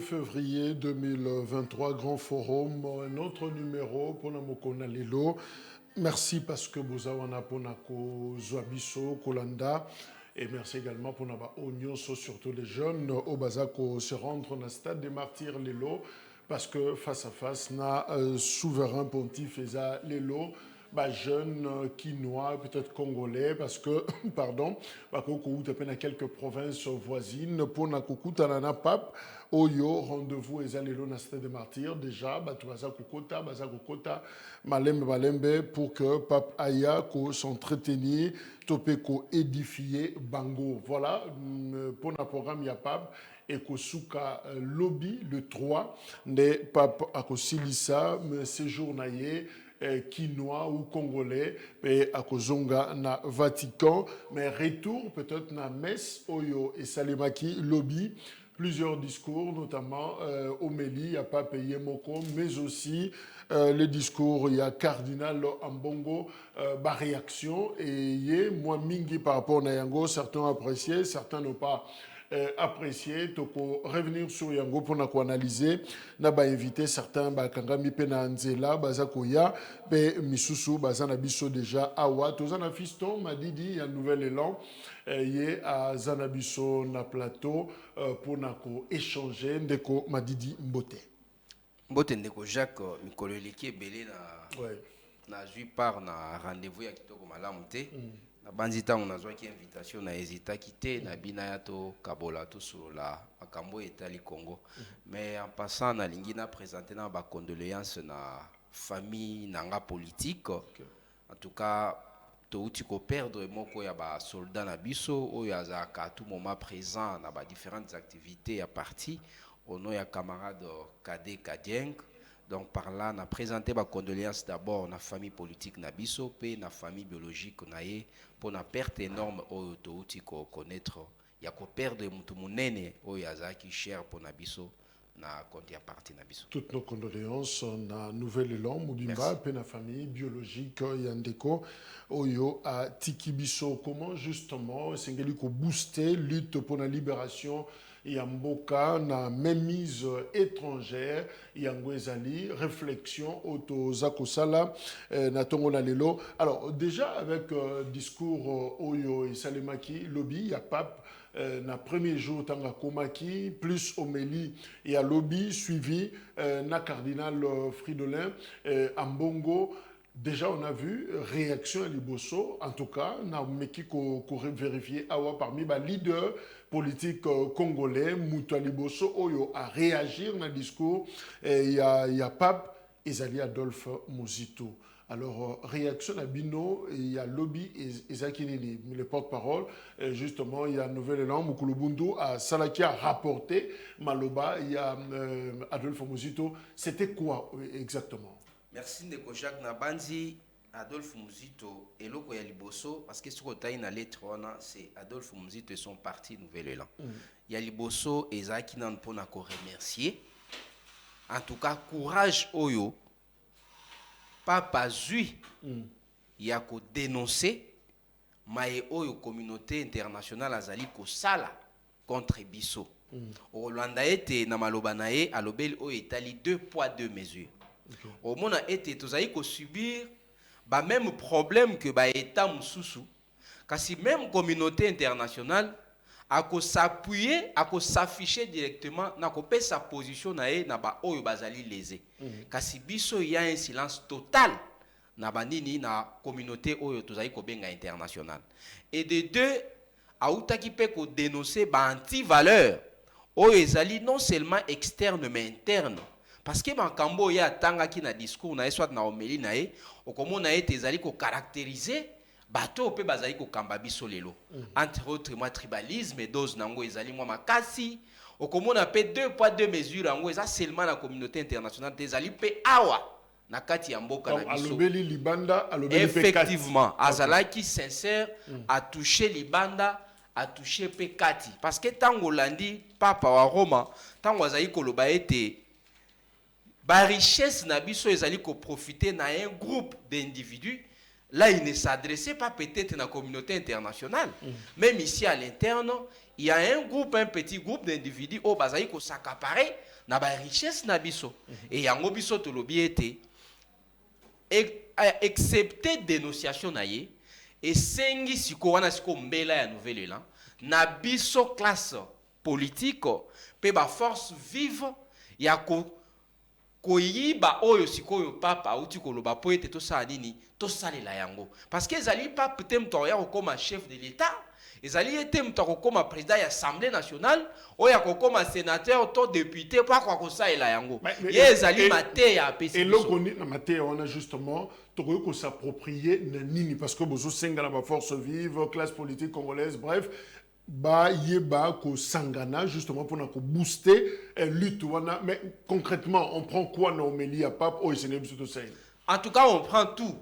février 2023, Grand Forum, un autre numéro pour Namokona Lelo. Merci parce que Bozawana Ponako Zwabiso, Kolanda. Et merci également pour Naba Oignon, surtout les jeunes, au Bazako se rendre dans le stade des martyrs Lelo. Parce que face à face, na souverain pontife Eza Lelo. Bah, jeunes, quinois, peut-être congolais, parce que, pardon, bah, dans quelques provinces voisines, pour Nakukuta Nana Pape, Oyo, rendez-vous et Zalelo na Stade des Martyrs, déjà, bah, Baza Kokota, Malembe, pour que Pape Aya, s'entretenir, Topeko édifier Bango. Voilà, pour le programme, Pape. Et Kosuka Lobby, le 3, des Pape Akosilisa, séjour naïe, quinois ou congolais, et à Kozonga na Vatican, mais retour peut-être na Metz, Oyo et Salemaki Lobby. Plusieurs discours, notamment Omélie, il n'y a pas payé Moko, mais aussi les discours, il y a Cardinal Ambongo, réaction, et moi, Mingi par rapport à Nayango, certains ont apprécié, certains n'ont pas apprécié. Toko revenir sur Yango pour nous analyser. N'a pas invité certains Kangami Pena Nzela, Bazakoya, pe Misusu, Bazana Biso déjà, Awa. Tozana Fiston m'a dit, il y a un nouvel élan. Yé à Zanabiso na plateau pour nous échanger. Ndeko Madidi Mbote. Mbote Ndeko Jacques, Mikolo Leki Belé na jui par na rendez-vous ya kitoko malamu te. Na banzita on a joué qui invitation na hésita quitter na bina to kabola to sur la makambo etali Congo. Mais en passant na lingi na présenter na ba condoléances na famille nanga politique. En tout cas to uti ko perdre moko ya ba soldat na biso o ya za ka tout moment présent na ba différentes activités à parti au nom ya camarade Kade Kadieng. Donc par là, on a présenté ma condoléances d'abord à la famille politique Nabiso, puis la famille biologique pour la perte énorme au ko connaître. Il y a ko perdre mutumunene au yazaki cher pour Nabiso na konti parti Nabiso. Toutes nos condoléances na nouvel élan Mudimba puis la famille biologique Yandeko Oyo à Tikibiso. Comment justement sengeli ko booster lutte pour la libération Yamboka na mémise étrangère Yangwezali réflexion auto zakosala na tongola lelo. Alors déjà avec discours Oyo et Salemaki lobby ya Pape na premier jour tanga komaki plus Omélie et à lobby suivi na cardinal Fridolin Ambongo. Déjà, on a vu réaction à Liboso, en tout cas, on a vérifié parmi les leaders politiques congolais, Moutou Liboso, Oyo, à réagir dans le discours. Il y a Pape Ezali Adolphe Mozito. Alors, réaction à Bino, il y a Lobby et Zakinini, les porte-parole. Justement, il y a un nouvel élan, Moukoulobundu, à Salaki a rapporté, Maloba, il y a Adolphe Mozito. C'était quoi exactement? Merci Ndeko Jacques Nabanzi, Adolphe Muzito et Loko Yaliboso, parce que ce qu'on a dans la lettre, c'est Adolphe Muzito et son parti Nouvel Élan. Yaliboso et Zaki Nan pour nous remercier. En tout cas, courage Oyo, Papa Zui, il y a qu'à dénoncer, mais Oyo communauté internationale Azali ko sala contre Bisso. Au Rwanda était na malobanae à l'obel Oyo Italie 2 poids 2 mesures. Au monde a été tous subir le même problème que l'État Moussoussou. Car si même communauté internationale a s'appuyer, a s'afficher directement, n'a pas sa position na ba oyo bazali lésé. Car si biso y a un silence total na banini na communauté oyo tozali ko benga internationale. Et de deux, a outaki pe ko dénoncer ba anti-valeur oyo ezali non seulement externe mais interne. Parce que Makambo ya tanga ki na discours na soit na homélie na okomona ezali ko caractériser bato pe bazali ko kamba biso lelo. Entre autres moi tribalisme et dose nango ezali moi makasi okomona pe 2 poids 2 mesures nango eza seulement la communauté internationale ezali pe awa na kati ya mboka na biso. Alobeli libanda, alobeli effectivement, azalaki sincère à toucher libanda à toucher pe kati parce que tango landi papa wa Roma tango azali koloba ete ba richesse na biso ezali ko profiter na un groupe d'individus. là, il ne s'adressait pas peut-être à la communauté internationale. Même ici à l'interne, il y a un petit groupe d'individus au Bazaï qui s'accaparait dans la richesse nabiso. Et il y a un biso to l'obiété, excepté dénonciation naïe, et sengi siko wana siko mbela ya nouvelle là, nabiso classe politique, pe ba force vive, ya ko koyiba oyo sikoyo papa uti koloba po ete tosala nini tosalela yango parce que ezali pas peut-être mtoya kokoma chef de l'état ezali ete mto kokoma président ya assemblée nationale oya kokoma sénateur to député pa kwa kosalela yango ye ezali mate ya apesi et loko ni na mate on a justement tokoyo ko s'approprier na nini parce que bozo senga na ba force vive classe politique congolaise bref ba yeba ko sangana justement pour ko booster lutte wana mais concrètement on prend quoi na homélie à pape o isene biso sein en tout cas on prend tout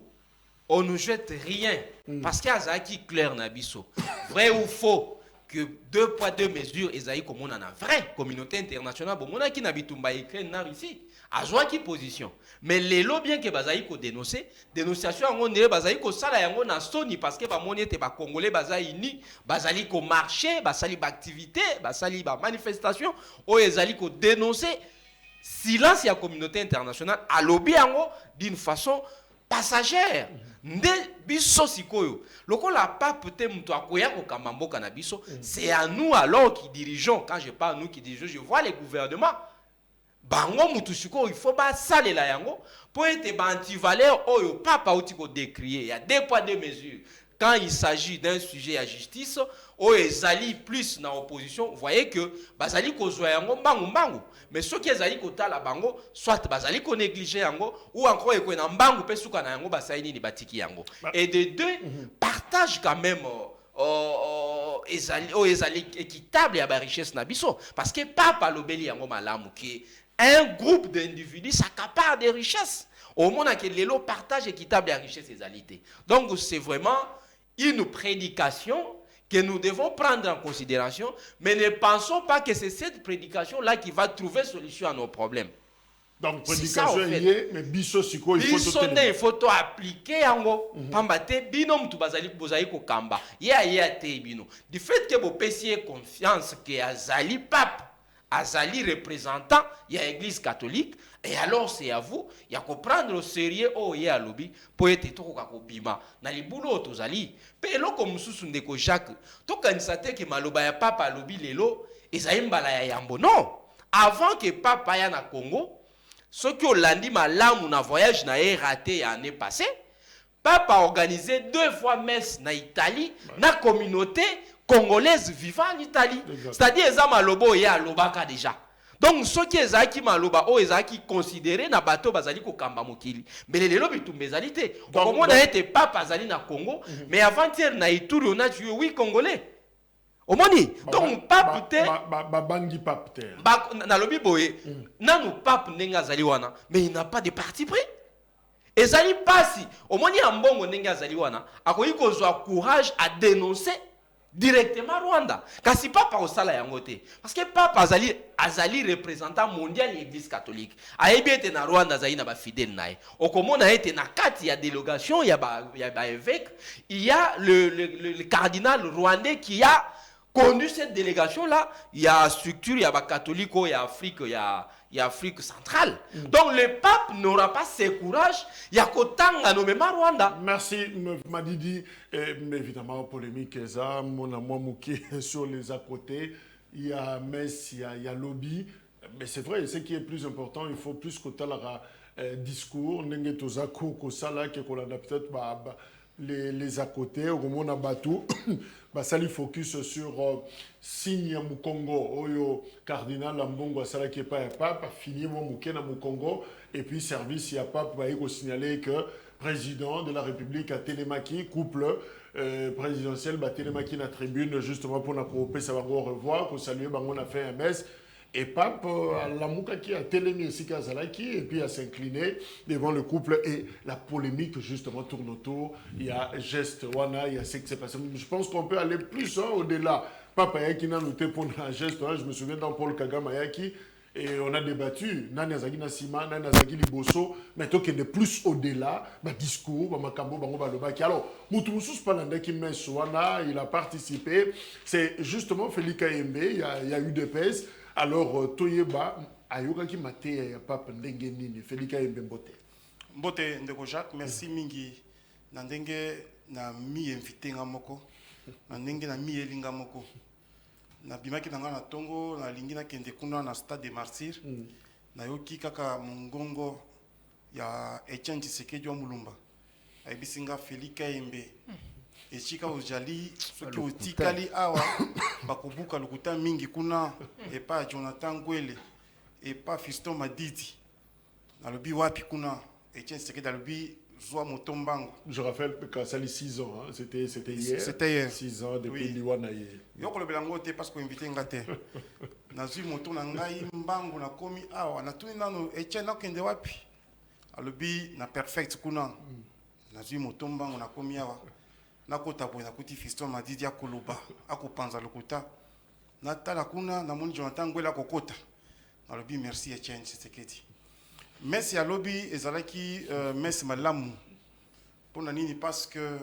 on ne jette rien parce qu'il y a ça qui clair na biso vrai ou faux que 2 poids 2 mesures ezaï comme on en a vrai communauté internationale bon on a qui nabitumba Ukraine na Russie azwa qui position mais les lots bien que bazaï ko dénoncer dénonciation on ne bazaï ko sala yango na soni parce que ba moni te ba congolais bazaï ni bazali ko marcher basali ba activité basali ba manifestation o ezali ko dénoncer silence ya communauté internationale à lobby yango d'une façon passagère nde biso sikoyo lokola pas peut-être mto akoya ko kamamboka na biso c'est à nous alors qui dirigeons quand je parle nous qui dirigeons je vois les gouvernements bango mutu sikoyo il faut ba salela yango pour être ba anti-valeur oyo papa uti ko décrier il y a 2 poids 2 mesures quand il s'agit d'un sujet à justice o ezali plus na opposition vous voyez que bazali ko zwa yango mbangu mais ceux qui ezali ko tala bango soit bazali ko négliger yango ou encore eko na mbangu pe suka na yango basaini ni batiki yango et de deux partage quand même ezali équitable ya ba richesse na biso parce que papa lobeli yango malamu qui un groupe d'individus s'accapare des richesses au monde que l'élo partage équitable la richesse et égalité. Donc c'est vraiment une prédication que nous devons prendre en considération, mais ne pensons pas que c'est cette prédication-là qui va trouver solution à nos problèmes. Donc prédication est mais biso siko il faut appliquer yango pambate binom tu bazali bozali ko kamba ya te bino du fait que vous pesiez confiance que azali pape azali représentant il y a l'église catholique et alors c'est à vous il y a comprendre au sérieux oh ya lobby pour être to ko bima na libulo tozali pe eloko mususu ndeko Jacques to kanisate ke maloba ya papa lobby lelo ezali mbala ya yambo non avant que papa ya na Congo ceux qui ont landi malamu na voyage na raté l'année passée papa a organisé 2 fois messe na Italie na communauté congolaise vivant en Italie. C'est-à-dire eza malobo ya lobaka déjà. Donc ceux qui ezaki maloba o ezaki considéré na bateau bazali ko kamba mokili. Mais les lelo bitumba ezali te. Comme on a été papa azali na Congo, mais avant-hier na Ituri on a tué 8 Congolais. Omoni. Donc pape te bangi pape te. Na lobi boye nanu pape ndenga azali wana, mais il n'a pas de parti pris. Ezali pasi. Omoni ambongo ndenga azali wana, akoyi kozwa courage à dénoncer directement Rwanda. Kasi papa osala yango te. Parce que papa azali représentant mondial de l'église catholique. Ayebi ete na Rwanda azali na ba fidèle nae. Okomona ete na kati ya délégation ya ba évêque, il y a le cardinal rwandais qui a conduit cette délégation là. Il y a structure ya ba catholique il y a Afrique il y a Afrique centrale. Donc le pape n'aura pas ce courage. Il y a Kotanga nommément Rwanda. Merci Madidi. Mais évidemment polémique ça mon amour mouké sur les à côté. Il y a Metz, il y a lobby. Mais c'est vrai, ce qui est plus important, il faut plus que tu aies discours. N'engé tozako ko sala que qu'on a peut-être les à côté au moment na bateau ça lui focus sur signe mu Congo oyo cardinal Ambongo sala qui est pas fini mon mouké na mu Congo et puis service il y a pas va y signaler que président de la République à Télémaki couple présidentiel Télémaki na tribune justement pour na coopérer ça va au revoir pour saluer on a fait un messe. Et pape, la mouka qui a télémi ici Kazalaki, et puis à s'incliner devant le couple. Et la polémique, justement, tourne autour. Il y a geste, wana, il y a ce qui s'est passé. Je pense qu'on peut aller plus au-delà. Papa Yaki n'a noté pour un geste. Je me souviens dans Paul Kagame Yaki, Et on a débattu, Nani Azagi Nassima, Nani Azagi Liboso, mais toi qui est plus au-delà, ma discours, ma cambo, bango balobaki. Alors, Moutoussous Palandeki Messoana, il a participé. C'est justement Félix Kayembe, il y a eu des pèses. Alors, Toyeba, Ayoka qui m'a été Pape Ndengenini, Félix Kayembe Mbote. Mbote Ndeko Jacques, merci mingi. Nandenge na mi invité ngamoko, nandenge na mi elinga moko. Na bimaki nanga na tongo na lingi na kende kuna na stade de martyr na yoki kaka mongongo ya Etienne Tshisekedi wa Mulumba aibisinga Félix Kayembe echika ojali soki otikali awa bakobuka lokuta mingi kuna epa Jonathan Gwele epa Fiston Madidi nalobi wapi kuna Etienne Tshisekedi alobi Zoa Motombango. Je rappelle que ça a 6 ans, hein. C'était hier. C'était hier. 6 ans depuis oui. Liwanaye. Yoko le belango te parce qu'on invité ngate. Nazui moto na ngai mbangu na komi awa na tuni nano Etienne na kende wapi. Alobi na perfect kuna. Nazui moto mbangu na komi awa. Na kota boy na kuti Fiston Madidi akoloba akopanza lokuta. Na tala kuna na moni Jonathan Gwela kokota. Alobi merci Etienne Tshisekedi. Messi à lobby ezalaki Messi malamu pona nini parce que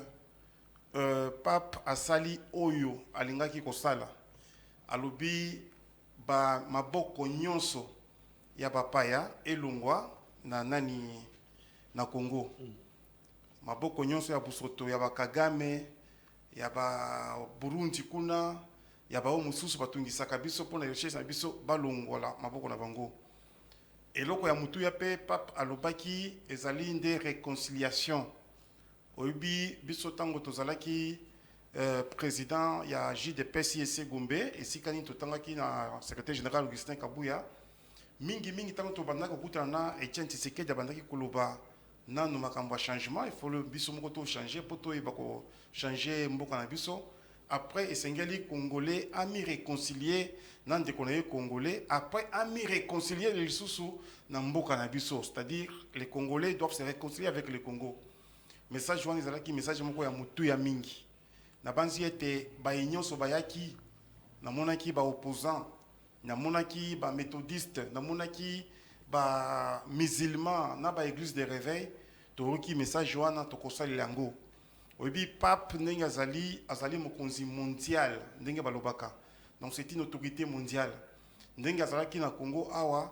Pape asali oyo alingaki kosala alobi ba maboko nyonso ya bapaya elongwa na nani na Congo maboko nyonso ya busoto ya bakagame ya ba Burundi kuna ya ba mususu batungisaka biso pona recherche na biso balongwala maboko na bango. Et loko ya mutu ya pe Pape alobaki ezali nde réconciliation oyibi biso tango tozalaki président ya JDPS Gombe esikani totangaki na secrétaire général Augustin Kabuya mingi tango tobandaki kokutana na Etienne Tshisekedi abandaki koloba nanu makambo ya changement il faut le biso moko to changer po to yeba ko changer mboka na biso. Après esengeli congolais ami réconcilier nan de konaye congolais après ami réconcilier les lisusu na mboka na biso, c'est-à-dire les congolais doivent se réconcilier avec le Congo. Message wana ezalaki message moko ya mutu ya mingi na banzi ete ba union so bayaki na monaki ba opposant na monaki ba méthodiste na monaki ba musulman na ba église de réveil toroki message wana tokosali lango. Obi Pape ndenge azali mokonzi mondial ndenge balobaka. Donc c'est une autorité mondiale. Ndenge azalaki na Congo awa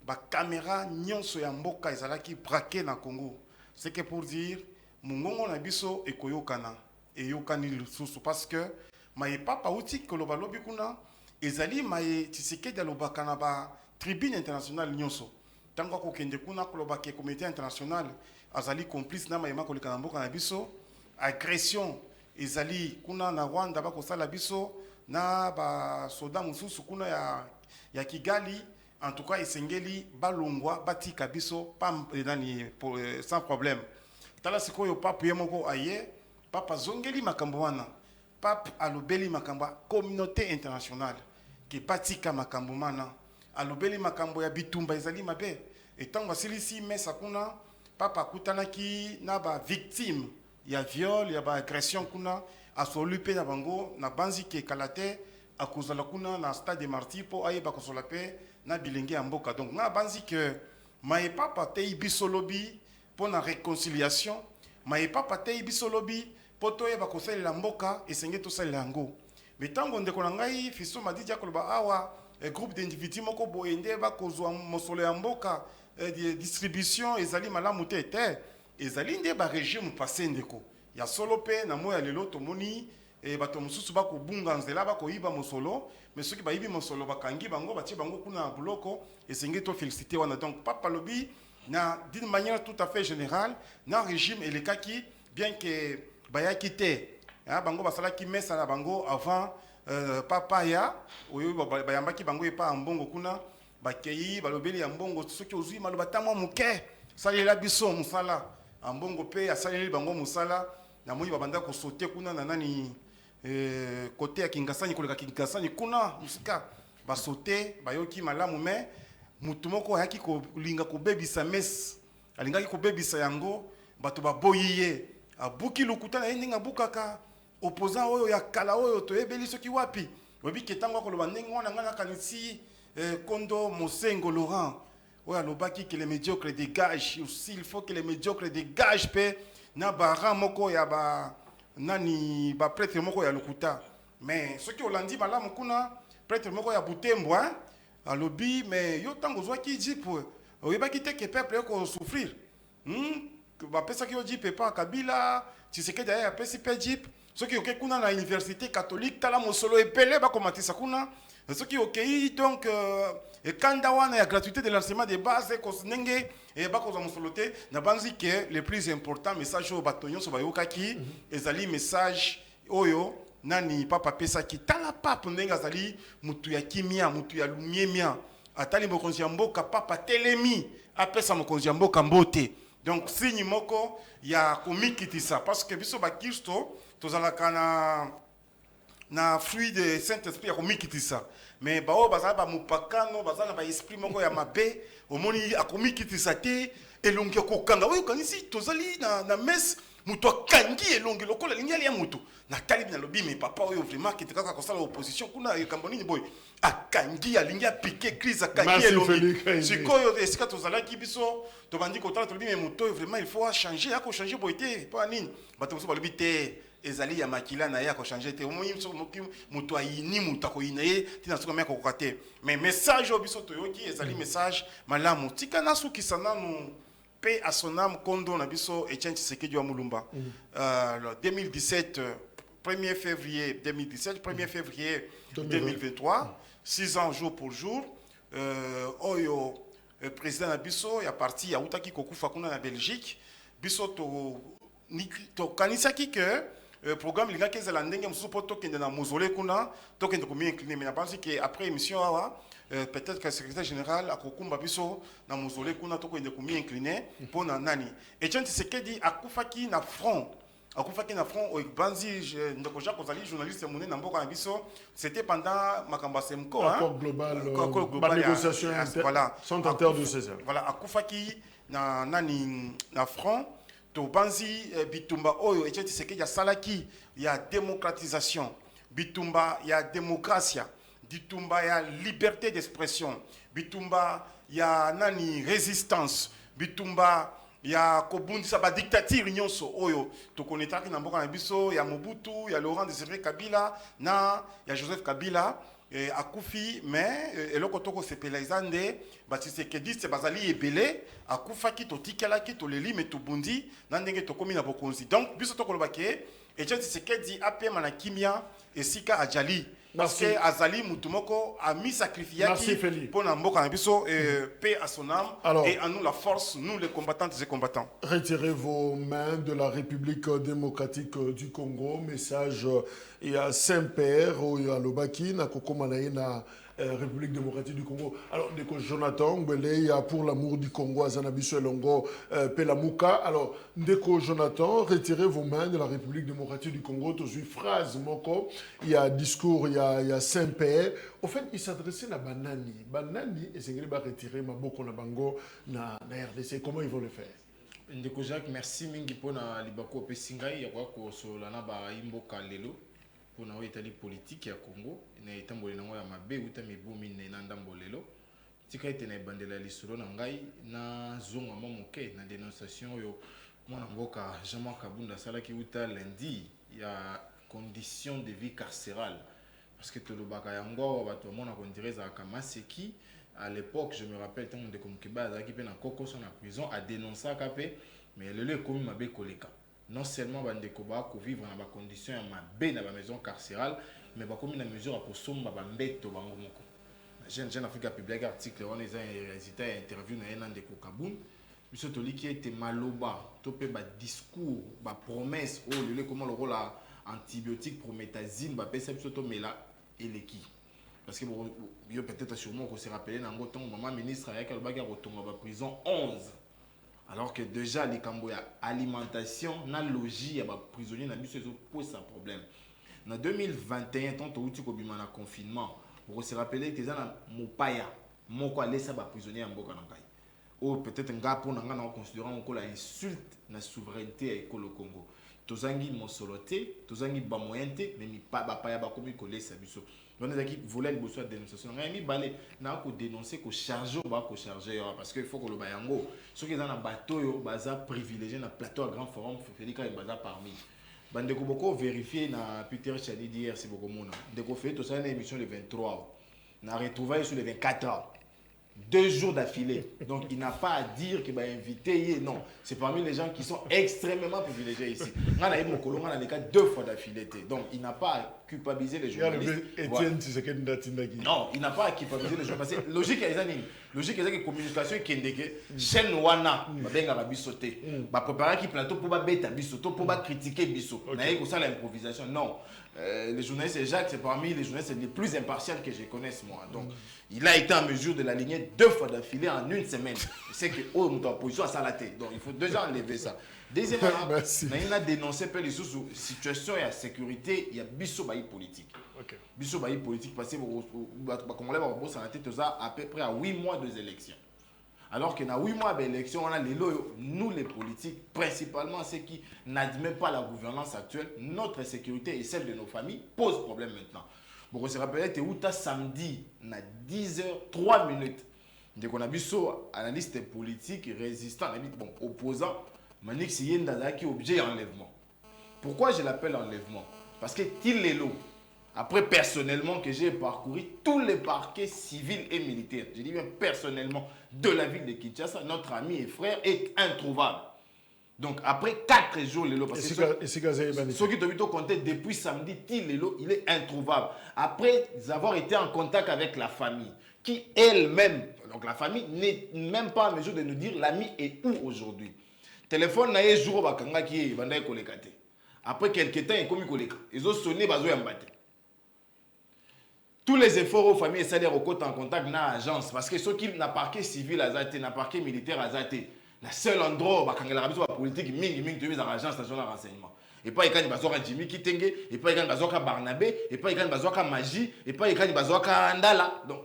ba caméra nyonso ya mboka ezalaki braqué na Congo. C'est que pour dire mongongo na biso ekoyokana eyokani lisusu parce que maye papa uti koloba lobi kuna ezali maye Tshisekedi alobaka na ba tribune internationale nyonso. Tango ko kende kuna koloba ke comité international azali complice na maye makoleka na mboka na biso. Agression ezali kuna na Rwanda bakosala biso na ba soda mususu kuna ya Kigali en tout cas esengeli balongwa batika biso pam nani sans problème tala sikoyo Pape yemoko aye Papa zongeli makambo wana Pape alobeli makambo communauté internationale ki batika makambo mana alobeli makambo ya bitumba ezali mabe etango silisi mesa kuna Papa kutanaki na ba victime ya viol ya ba agression kuna asolu pe na bango na banzi ke kalate akozala kuna na stade de martyr po aye ba kosola pe na bilenge ya mboka donc na banzi que maye papa te ibisolobi pour na réconciliation maye papa te ibisolobi po to ye ba kosalela mboka esenge to salela ngo mais tango ndeko na ngai Fiston Madidi akoloba awa groupe d'individus moko boende ba kozwa mosolo ya mboka distribution ezali malamu te ezali nde ba régime passé ndeko ya solo pe na moya lelo tomoni bato mususu bako bunga nzela bako yiba mosolo mais ceux qui ba yibi mosolo bakangi bango batie bango kuna buloko esenge to féliciter wana donc papa lobi na d'une manière tout à fait générale na régime elekaki bien que bayaki te bango basalaki mesa na bango avant papa ya oyo bayambaki bango epa mbongo kuna bakei balobeli ya mbongo soki ozui maloba tamwa muke salela biso musala ambongo pe asaleli bango musala na moi babanda ko sauter kuna na nani côté ya Kingasani koleka Kingasani kuna musika ba sauter bayoki malamu mais mutu moko yaki ko linga ko bebisa mes alingaki ko bebisa yango bato baboyiye abuki lukuta na ndinga bukaka opposant oyo ya kala oyo to ebeli soki wapi obi ketango ko loba ndenge wana ngana kanisi Kondo Mosengo Laurent. Ouais, alobaki que les médiocres dégagent. Aussi, il faut que les médiocres dégagent. Pe na bara moko ya ba nani ba prêtre moko ya lokuta. Mais ce qui olandi malamu kuna prêtre moko ya Butembo hein. Alobi mais yo tango zwa ki jip. Oyebaki te que peuple ko souffrir. Ba pesa ki yo jip pa Kabila, Tshisekedi ya pesi pe jip. Ce qui ok kuna na université catholique tala mosolo epele ba komatisa kuna. Ce qui ok donc et quand il y a gratuité de l'enseignement de base et bako musolote na banzi que le plus important message au batonyo so bayoka ki ezali message oyo nani papa pesa ki tala papa ndenga zali mutu ya kimia mutu ya lumiemia atali mokonzi ya mboka papa telemi apesa mokonzi ya mboka mbote donc signe moko ya komikitisa parce que biso ba Kristo tozalaka na fruit de Saint-Esprit ya komikitisa mais bao bazala ba mupakano bazala ba esprit moko ya mabe omoni akomikitisa te elongi kokanga oyo kanisi tozali na messe mutu akangi elongi lokola lingali ya mutu na talibi na lobi mais papa oyo vraiment ki tekaka kosala opposition kuna ekambo nini boy akangi alingi apike crise akangi elongi sikoyo esika tozalaki biso tobandi kotala tolobi mais mutu vraiment il faut changer ako changer boy te pa nini bato moso balobi te ezali ya makila na ya ko changer te omoyi mutu ayini mutu akoyina ye tina soka meko kokate mais message obiso toyoki ezali message malamu tika nasuki sananu paix à son âme kondo na biso Etienne Tshisekedi wa Mulumba 2017 1er février 2017 1er février 2023 6 ans jour pour jour oyo président na biso ya parti ya utaki kokufa kuna na Belgique biso to kanisaki que programme linga kezala ndenge mususu po tokende na mausolée kuna tokende komi incliné mais na pense que après émission awa peut-être que le secrétaire général a kokumba biso na mausolée kuna tokende komi incliné po na nani Etienne Tshisekedi akufaki na front au banzi ndeko Jacques Ozali journaliste monene na mboka na biso c'était pendant makambo semko accord global négociation voilà centenaire de César voilà akufaki na nani na front to banzi bitumba oyo Etienne Tshisekedi ya salaki ya démocratisation bitumba ya démocratie bitumba ya liberté d'expression bitumba ya nani résistance bitumba ya kobundisa ba dictature nyonso oyo to konetaki na mboka na biso ya Mobutu ya Laurent Désiré Kabila na ya Joseph Kabila akufi mais eloko toko sepela izande ba Tshisekedi bazali ebele akufaki to tikelaki to leli mais to bundi na ndenge to komi na bokonzi donc biso to koloba ke Etienne Tshisekedi apema na kimia esika ajali parce que azali mutu moko a mis sacrifié pour na mboka na biso paix à son âme. Alors, et à nous la force, nous les combattantes et combattants. Retirez vos mains de la République démocratique du Congo. Message et à Saint-Père ou à Lobaki na kokomanaina République démocratique du Congo. Alors, Ndeko Jonathan Mbele pour l'amour du Congo, Azanabiso Elongo Pelamuka. Alors, Ndeko Jonathan, retirez vos mains de la République démocratique du Congo. Tous une phrase, moko, il y a discours, il y a Saint-Père. Au fait, il s'adressait à Banani. Banani, et c'est qu'il va retirer Maboko na Bango na RDC. Comment ils vont le faire? Ndeko Jacques, merci mingi pona libako pesingai ya kwa ko solana ba imboka lelo. Pour na etali politique ya Congo na etambole nango ya mabe uta mibumi na ndambo lelo tika ete na bandela lisolo na ngai na zonga moke na dénonciation oyo mwana mboka Jean-Marc Kabunda salaki uta lundi ya conditions de vie carcérale parce que tolobaka yango bato mona ko ndireza kamaseki à l'époque je me rappelle tant de comme Kiba azaki pe na koko son na prison a dénoncer kapé mais lelo komi mabe koleka non seulement bandeko ba ko vivre dans ba conditions ya mabe na ba maison carcérale mais ba komi na mesure pour somba ba mbeto bango moko jeune Afrique public article on les a résultat interview na ena ndeko Kabun biso toliki ete maloba to pe ba discours ba promesse oh le comment le rôle antibiotique promethazine ba pesa biso to mela eleki parce que yo peut-être sûrement qu'on se rappeler nango ton maman ministre ayaka le baga rotonga ba prison 11. Alors que déjà les Camboya alimentation na logis ya ba prisonniers na biso pose un problème. En 2021 tant outi ko bima na confinement, pour se rappeler que ça na mopaya moko alesa ba prisonniers ya mboka na ngai. Ou peut-être nga pour nga na considérant ko la insulte na souveraineté ya le Congo. Tozangi mosoloté, tozangi ba moyenté mais mi pa ba paya ba komi ko lesa biso. on a qui voulaient le besoin de dénonciation on a mis balé na ko dénoncer ko charger ko charger parce que il faut que le bayango ceux qui dans un bateau yo baza privilégié na plateau à grand forum Félix ka baza parmi bande ko boko vérifier na Peter Chani d'hier c'est beaucoup mona de ko fait tout ça une émission le 23 na retrouvé sur le 24 heures 2 jours d'affilée. Donc, il n'a pas à dire qu'il va inviter. Non, c'est parmi les gens qui sont extrêmement privilégiés ici. On a eu mon colon, on a des cas 2 fois d'affilée. Donc, il n'a pas à culpabiliser les journalistes. Non, il n'a pas à culpabiliser les journalistes. Parce que logique, il y a logique, il y a communication qui est chaîne wana, ben va bisoter. Va préparer qui plateau pour bêta bisoto, pour critiquer biso. N'a eu que ça l'improvisation. Non. Les journalistes, Jacques, c'est parmi les journalistes les plus impartials que je connaisse, moi. Donc, il a été en mesure de l'aligner 2 fois d'affilée en 1 semaine. C'est que, oh, nous sommes en position à s'arrêter. Donc, il faut déjà enlever ça. Deuxièmement, il a dénoncé les situations et la sécurité, il y a bisobaï politique. Bisobaï politique, parce que, comme on l'a dit, à peu près à 8 mois des élections. Alors que dans 8 mois d'élection, on a les loyaux, nous les politiques, principalement ceux qui n'admettent pas la gouvernance actuelle, notre sécurité et celle de nos familles pose problème maintenant. Bon, on se rappelle que où samedi, à 10h03 minutes, dès qu'on a vu ça, analyste politique, résistant, bon, opposant, Manix Yenda qui objet enlèvement. Pourquoi je l'appelle enlèvement? Parce que Tilelo, après personnellement que j'ai parcouru tous les parquets civils et militaires, je dis bien personnellement, de la ville de Kinshasa, notre ami et frère est introuvable. Donc après 4 jours, Lelo, parce que ceux qui ont compté depuis samedi, Lelo, il est introuvable. Après avoir été en contact avec la famille, qui elle-même, donc la famille n'est même pas en mesure de nous dire l'ami est où aujourd'hui. Téléphone n'a eu jour bakanga qui est bandai kolekate. Après quelques temps, il commis koleka. Ils ont sonné bazo yambate. Tous les efforts aux familles et salaires au côté en contact dans l'agence parce que ceux qui n'ont parquet civil à Zate, n'ont parquet militaire à Zate, le seul endroit où la politique tu es dans l'agence nationale de renseignement. Et pas il y a Jimmy Kitenge, et pas il y a Barnabé, et pas il y a Magie, et pas il y a Andala. Donc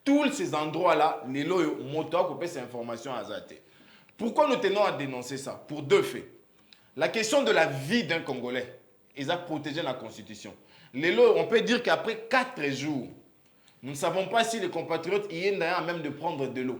tous ces endroits-là, les loyaux motos coupent ces informations à Zate. Pourquoi nous tenons à dénoncer ça? Pour 2 faits. La question de la vie d'un Congolais, ils ont protégé la Constitution. On peut dire qu'après 4 jours, nous ne savons pas si les compatriotes y sont à même de prendre de l'eau.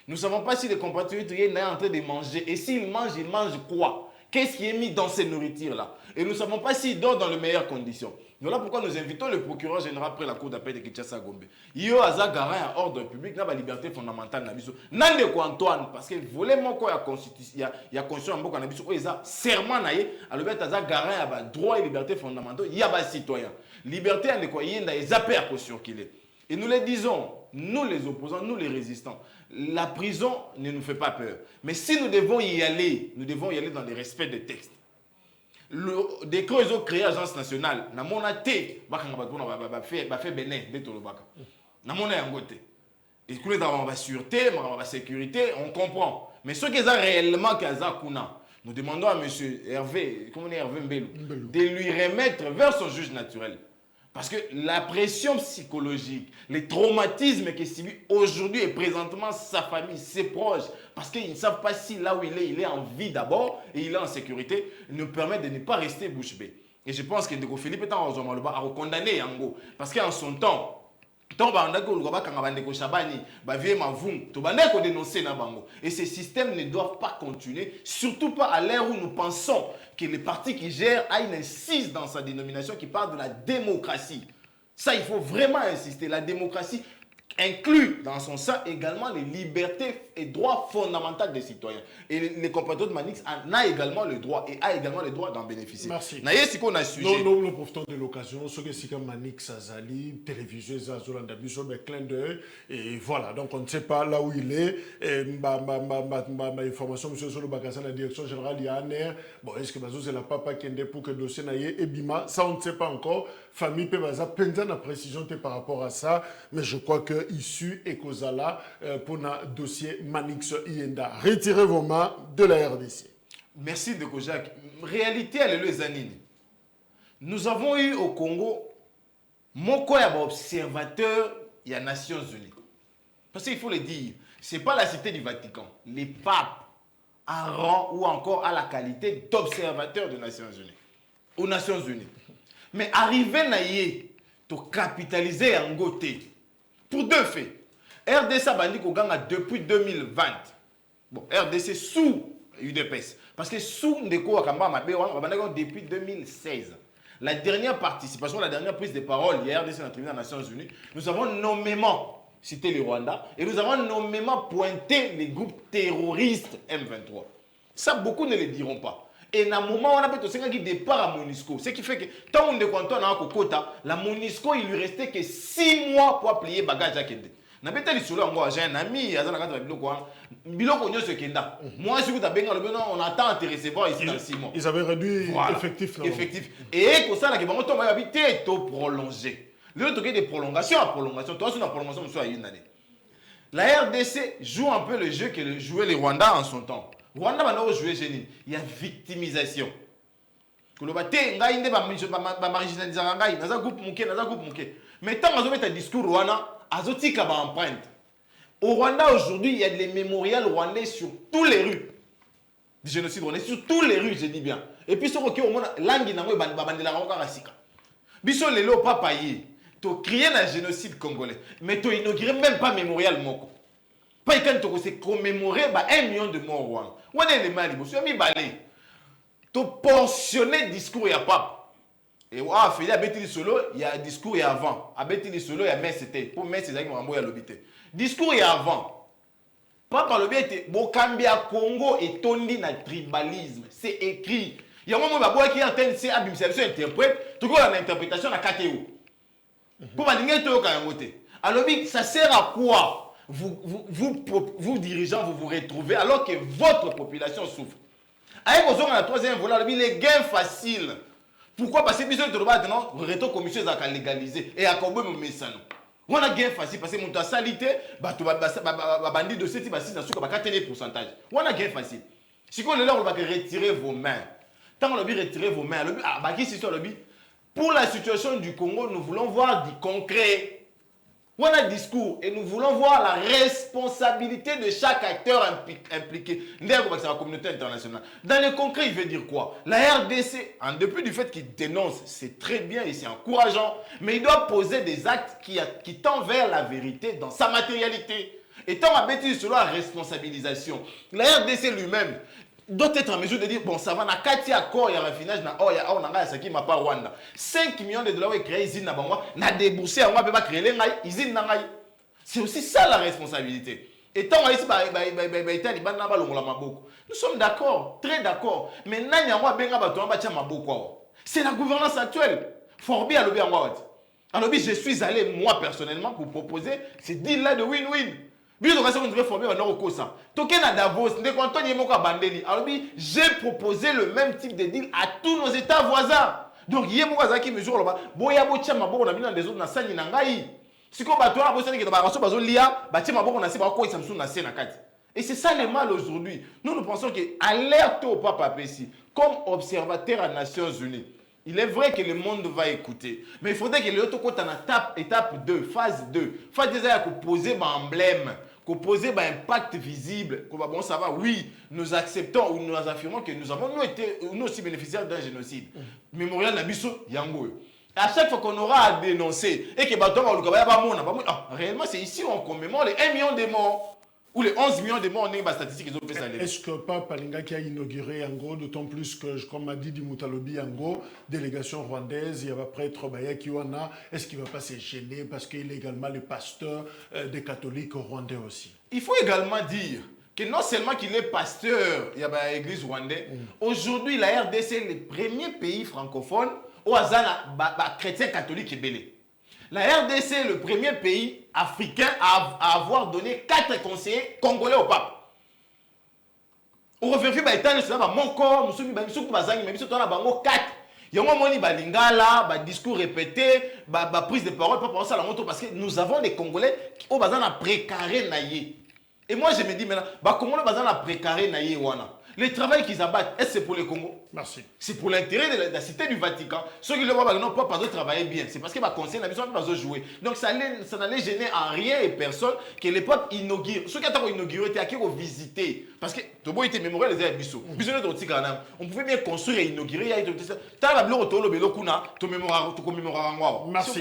Nous ne savons pas si les compatriotes y sont en train de manger. Et s'ils mangent quoi? Qu'est-ce qui est mis dans ces nourritures-là? Et nous ne savons pas s'ils dorment dans les meilleures conditions. Voilà pourquoi nous invitons le procureur général après la cour d'appel de Kinshasa Gombe. Il y a un garant à ordre public, la liberté fondamentale. Nande ko Antoine, parce que volément quoi il y a constitution en beaucoup en abisso, il y a serment naïe, alors il y a garant à droit et liberté fondamentale, il y a des citoyens. Liberté en quoi il y a des appels à caution qu'il est. Et nous les disons, nous les opposants, nous les résistants, la prison ne nous fait pas peur. Mais si nous devons y aller dans le respect des textes. Le décret ils ont créé l'agence nationale. Na mona té, fait Bénin, détolobaka. Na mona yangote. Et que dans la sûreté, la sécurité, on comprend. Mais ce qu'ils ont réellement Kazakuna, nous demandons à monsieur Hervé, comment on est Hervé Mbelou, de lui remettre vers son juge naturel. Parce que la pression psychologique, les traumatismes qu'il subit aujourd'hui et présentement sa famille, ses proches, parce qu'ils ne savent pas si là où il est en vie d'abord et il est en sécurité, nous permet de ne pas rester bouche bée. Et je pense que Ndeko Philippe est en à condamner Yango. Parce qu'en son temps, et ces systèmes ne doivent pas continuer, surtout pas à l'ère où nous pensons que les partis qui gèrent a une insiste dans sa dénomination qui parle de la démocratie. Ça, il faut vraiment insister. La démocratie inclut dans son sein également les libertés et droits fondamentaux des citoyens. Et les compatriotes Manix en a également le droit et a également le droit d'en bénéficier. Merci. Nous profitons de l'occasion. Ce que c'est comme Manix Azali, télévision Zazolanda Biso, mais clin d'œil. Et voilà, donc on ne sait pas là où il est. Ma information, monsieur Solo Bakassa, la direction générale, il y a un air. Bon, est-ce que c'est la papa qui est pour que le dossier n'aille et Bima? Ça, on ne sait pas encore. Famille Pebaza, peine la précision par rapport à ça. Mais je crois que issu et Kozala pour un dossier Manix Yenda. Retirez vos mains de la RDC. Merci de Kojak. Réalité, elle est les années. Nous avons eu au Congo, mon observateur, il y a Nations Unies. Parce qu'il faut le dire, ce n'est pas la cité du Vatican. Les papes à rang ou encore à la qualité d'observateur des Nations Unies. Aux Nations Unies. Mais arrivé naïe, to capitaliser en côté. Pour deux faits. RDC a bandi Koganga depuis 2020. Bon, RDC sous UDPS. Parce que sous Ndeko Wakamba Mabé, depuis 2016. La dernière participation, la dernière prise de parole, hier, RDC dans le tribunal des Nations Unies, nous avons nommément cité le Rwanda et nous avons nommément pointé les groupes terroristes M23. Ça, beaucoup ne le diront pas. Et dans le moment où on a fait tout départ à Monisco, ce qui fait que tant on est content dans Kokota, la Monisco, il lui restait que 6 mois pour plier bagage à Kende. J'ai un ami, moi, si vous avez on attend à te recevoir ici dans 6 mois. Ils avaient réduit l'effectif. Effectif. Et comme ça, on va habiter tout prolongé. Le truc des prolongations à prolongation. Toi, c'est une prolongation, monsieur, à une année. La RDC joue un peu le jeu que jouaient les Rwandais en son temps. Rwanda va nous jouer génie. Il y a victimisation. Mais tant qu'on met un discours Rwanda, azotika ba empreinte. Au Rwanda aujourd'hui, il y a des mémorials rwandais sur toutes les rues. Du génocide rwandais sur toutes les rues, je dis bien. Et puis ce qui au monde langue nango bandela ngaka rasika. Biso lelo papa yi, to crier na génocide congolais, mais to inaugurer même pas mémorial moko. Pas quand to se commémorer 1 million de morts Rwanda. On est les mali, bo mi balé. To portionner discours ya pape. Et ouais, Félix a bêti solo, il y a un discours et avant. A bêti solo, il y a mais c'était. Pour mais c'est ça qui m'a envoyé à l'obité. Discours et avant. Pas par l'obité. Bokambia Congo et tondi na tribalisme. C'est écrit. Il y a un moment où il y a un tel c'est abim, c'est interprète. Tout le monde a l'interprétation à KTO. Pour ma ligne, tout le alors, ça sert à quoi vous dirigeants, vous vous retrouvez alors que votre population souffre. Avec vos la troisième volet, les gains faciles. Pourquoi? Parce que nous avons maintenant le commission à légaliser et à combler mon message. On a gagné facile parce que mon tas salité, bandit de cette base, n'a pas qu'à pourcentage. On a gagné facile. Si on est là, on va retirer vos mains. Tant qu'on a retiré vos mains, pour la situation du Congo, nous voulons voir du concret. On a un discours et nous voulons voir la responsabilité de chaque acteur impliqué dans la communauté internationale. Dans le concret, il veut dire quoi? La RDC, en dépit du fait qu'il dénonce, c'est très bien et c'est encourageant, mais il doit poser des actes qui tendent vers la vérité dans sa matérialité. Et tant à bêtise sur la responsabilisation, la RDC lui-même doit être en mesure de dire, bon, ça va, na 4 accords, il y a un raffinage, il 5 millions de dollars, il crée usine, na déboursé, on va pas créer l'usine. C'est aussi ça la responsabilité. Et tant ici, nous sommes d'accord, très d'accord. Mais c'est la gouvernance actuelle. Forbi à l'obé en Wawad. Alors, je suis allé, moi, personnellement, pour proposer ce deal-là de win-win. J'ai proposé le même type de deal à tous nos États voisins. Donc, il y a des mesures là-bas. Boya bocha maboko na bina des autres na sani na ngai. Siko bato na bosani ke ba raso bazo lia, ba tia maboko na se ba ko isamsu na se na kati. Et c'est ça le mal aujourd'hui. Nous pensons que alerte au Papa Pessi comme observateur à Nations Unies. Il est vrai que le monde va écouter, mais il faudrait que l'autre côté en étape 2, phase 2. Phase 2, il faut poser un emblème, poser un impact visible. Bon, ça va, oui, nous acceptons ou nous affirmons que nous avons nous aussi bénéficiaires d'un génocide. Mémorial Nabiso, Yango. À chaque fois qu'on aura à dénoncer et que réellement, c'est ici où on commémore les 1 million de morts. Ou les 11 millions de morts, on a une statistique qu'ils ont fait ça. Est-ce que Papa Linga qui a inauguré Yango, d'autant plus que, comme a dit Dimutalobi Yango, délégation rwandaise, il y a prêtre Baya Kiwana, est-ce qu'il ne va pas se gêner parce qu'il est également le pasteur des catholiques rwandais aussi? Il faut également dire que non seulement qu'il est pasteur, il y a l'église rwandaise, aujourd'hui la RDC est le premier pays francophone où il y a chrétien catholique belé. La RDC est le premier pays africain à avoir donné 4 conseillers congolais au pape. On refait mon corps, nous sommes 4. Il y a un moment où discours répété, prise de parole, parce que nous avons des Congolais qui ont précaré. Et moi je me dis maintenant, comment on a précaré le travail qu'ils abattent, est-ce que c'est pour le Congo? Merci. C'est pour l'intérêt de la cité du Vatican. Ceux qui le voient, non, pas travailler bien. C'est parce que ma conseil n'a pas jouer. Donc ça n'allait gêner en rien et personne que les peuples inaugurent. Ceux qui ont inauguré, ils ont visité. Parce que tout le monde était mémorial les Bissau. On pouvait bien construire et inaugurer. Merci.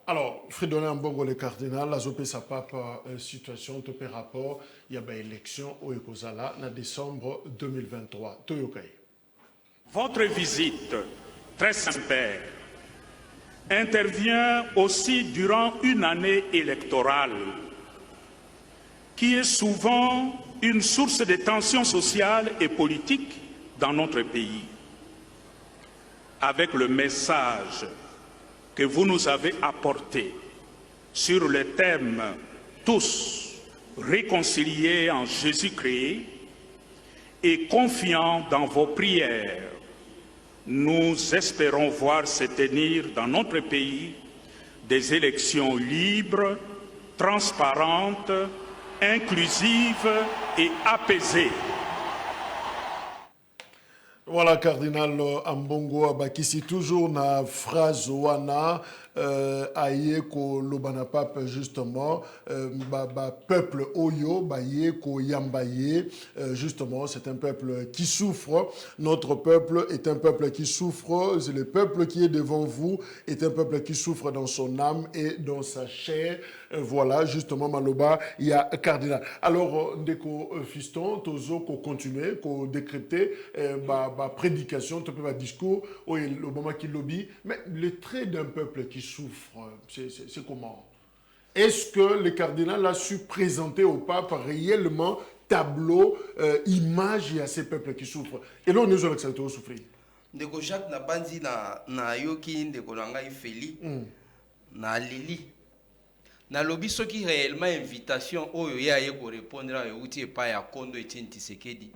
Alors, Fridolin Mbongo, le cardinal, la zopé sa pape situation, topé rapport, il y a une élection au Ekozala en décembre 2023. Toyokai. Votre visite, très sincère, intervient aussi durant une année électorale qui est souvent une source de tensions sociales et politiques dans notre pays. Avec le message que vous nous avez apporté sur le thème « Tous réconciliés en Jésus-Christ » et confiants dans vos prières, nous espérons voir se tenir dans notre pays des élections libres, transparentes, inclusives et apaisées. Voilà, cardinal Ambongo Abakisi, toujours na phrase wana aye ko lobana pape justement peuple oyo baye ko yambaye justement c'est un peuple qui souffre, notre peuple est un peuple qui souffre, c'est le peuple qui est devant vous est un peuple qui souffre dans son âme et dans sa chair. Voilà, justement, Maloba, il y a cardinal. Alors, dès qu'on fiston, tozo, qu'on continue, qu'on décrypter, prédication, discours, le moment qui lobby, mais le trait d'un peuple qui souffre, c'est comment? Est-ce que le cardinal a su présenter au pape réellement tableau, image à ces peuples qui souffrent? Et là, on est sur souffrir. Ndeko Jacques na banzi na yoki ndeko nanga ifeli na lili. Na lobi soki réellement invitation oyo ya yeko répondre à outi pa ya Kondo Etienne Tshisekedi.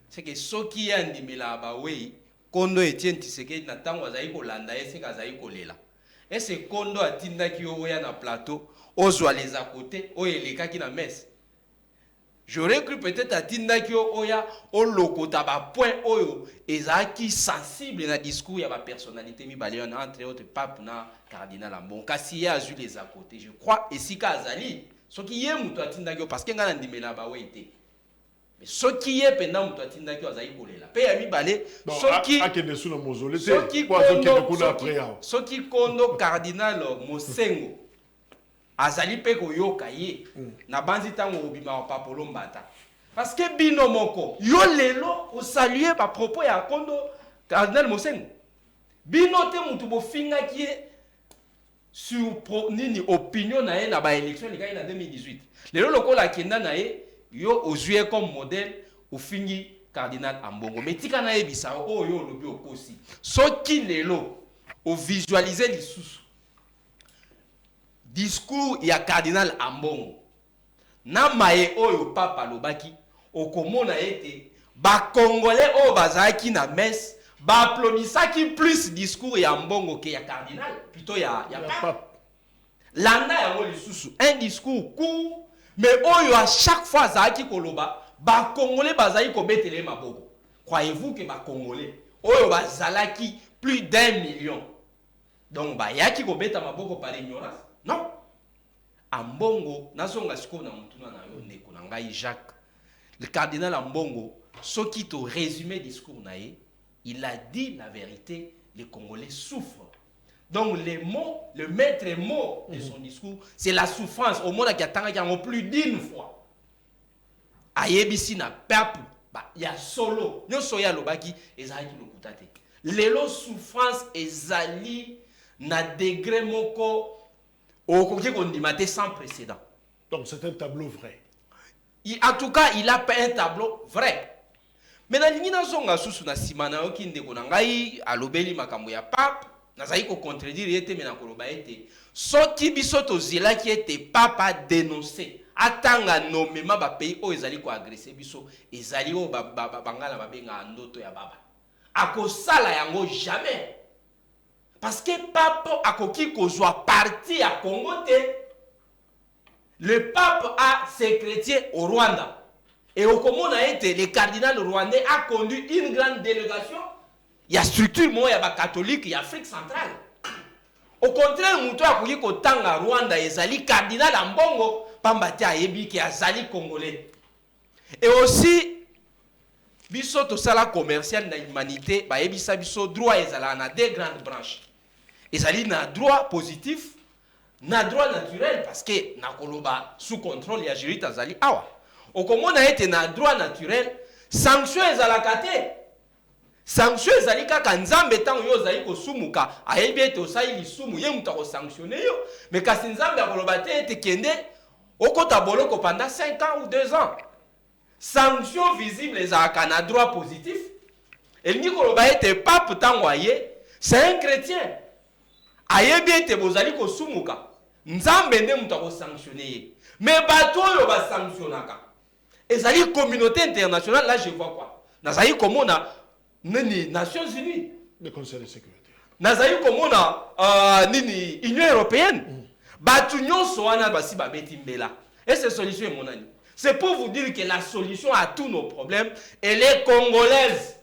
C'est que soki ya ndimela ba wei Kondo Etienne Tshisekedi na tango azali ko landa ese kazali ko lela. Ese Kondo atindaki oya na plateau ozwa les à côté oyelekaki na messe. J'aurais cru peut-être atindaki oya o lokota ba point oyo ezaki sensible na discours ya ba personnalité mibale entre autres pape na cardinal Ambongo. Kasi ya azu les à côté. Je crois esika azali soki ye muto atindaki parce que ngana ndimela ba wete. Mais soki ye penda muto atindaki azali kolela. Pe ya mibale soki akende sous le mausolée soki Kondo cardinal Mosengo azali pe koyoka ye na banzi tango obima papolo mbata parce que bino moko yo lelo o saluer pa propos ya Kondo cardinal Mosengo bino te mutu bofinga ki sur nini opinion na ye na ba élection les gars na 2018 lelo lokola kenda na ye yo ozue comme modèle ofingi cardinal Ambongo metika na ye bisa oyo lobi okosi soki lelo o visualiser lisusu discours ya cardinal Ambongo na maye oyo papa lobaki okomona ete ba congolais oyo bazaki na messe ba applaudissaki plus discours ya Ambongo que ya cardinal plutôt ya papa landa yango lisusu un discours court mais oyo à chaque fois azaki koloba ba congolais bazaki kobetele maboko. Croyez-vous que ba congolais oyo bazalaki plus d'1 million donc ba yaki kobeta maboko par ignorance? Non. Ambongo, nazonga siko na mutuna na yo ndeko na ngai Jacques. Le cardinal Ambongo, soki to résumé discours na ye, il a dit la vérité, les Congolais souffrent. Donc les mots, le maître mot de son discours, c'est la souffrance. Au monde qui a plus d'une fois. Ayebisi na peuple, il y a solo. Nyo soya lobaki ezali lokutate. Lelo souffrance ezali na degré moko sans précédent. Donc c'est un tableau vrai. En tout cas, il a peint un tableau vrai. Mais dans l'ingina zonga susu na simana oki ndeko na ngai alobeli makambo ya pape nazali ko contredire yete mena koloba ete soki biso tozela ki ete pape a dénoncé atanga nomema ba pays o ezali ko agresser biso ezali o bangala babenga ndoto ya baba akosala yango jamais. Parce que pape a koki kozwa parti à Congo te. Le pape a ses chrétiens au Rwanda. Et au Congo, le cardinal rwandais a conduit une grande délégation. Il y a structure, il y a catholique, il y a Afrique centrale. Au contraire, il y a Rwanda, il y a cardinal Ambongo, Pambati Ayebi, qui a Zali congolais. Et aussi, biso to sala commercial na humanité, ba yebisa biso droit ezala na deux grandes branches. Ezali na droit positif na droit naturel parce que na koloba sous contrôle ya jury tazali awa okomona ete na droit naturel sanction ezalaka te sanction ezali kaka nzambe ntango yo ozali kosumuka ayebi ete osali lisumu ye mutu akosanctionne yo mais kasi nzambe akoloba te ete kende okota boloko pendant 5 ans ou 2 ans sanction visible ezalaka na droit positif elingi koloba ete pape ntango aye c'est un chrétien ayebi ete bozali kosumuka nzambe nde mutu akosanctionne ye mais bato oyo basanctionnaka ezali communauté internationale là je vois quoi nazali komona nini Nations Unies le Conseil de sécurité nazali komona nini Union européenne bato nyonso wana basi babeti mbela et cette solution est monani c'est pour vous dire que la solution à tous nos problèmes elle est congolaise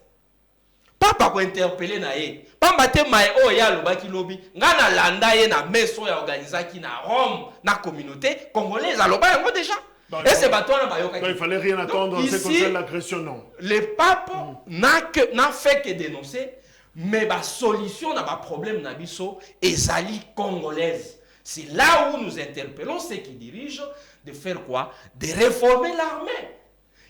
papa ko interpeller na ye pamba te mai o ya lobaki lobi nga na landa ye na meso ya organisaki na Rome na communauté congolaise aloba yango déjà. Et c'est bateau là, il fallait rien attendre. Donc, ici, l'agression, non. Le pape n'a fait que dénoncer, mais la solution n'a pas problème nabiso et zali congolaise. C'est là où nous interpellons ceux qui dirigent de faire quoi? De réformer l'armée.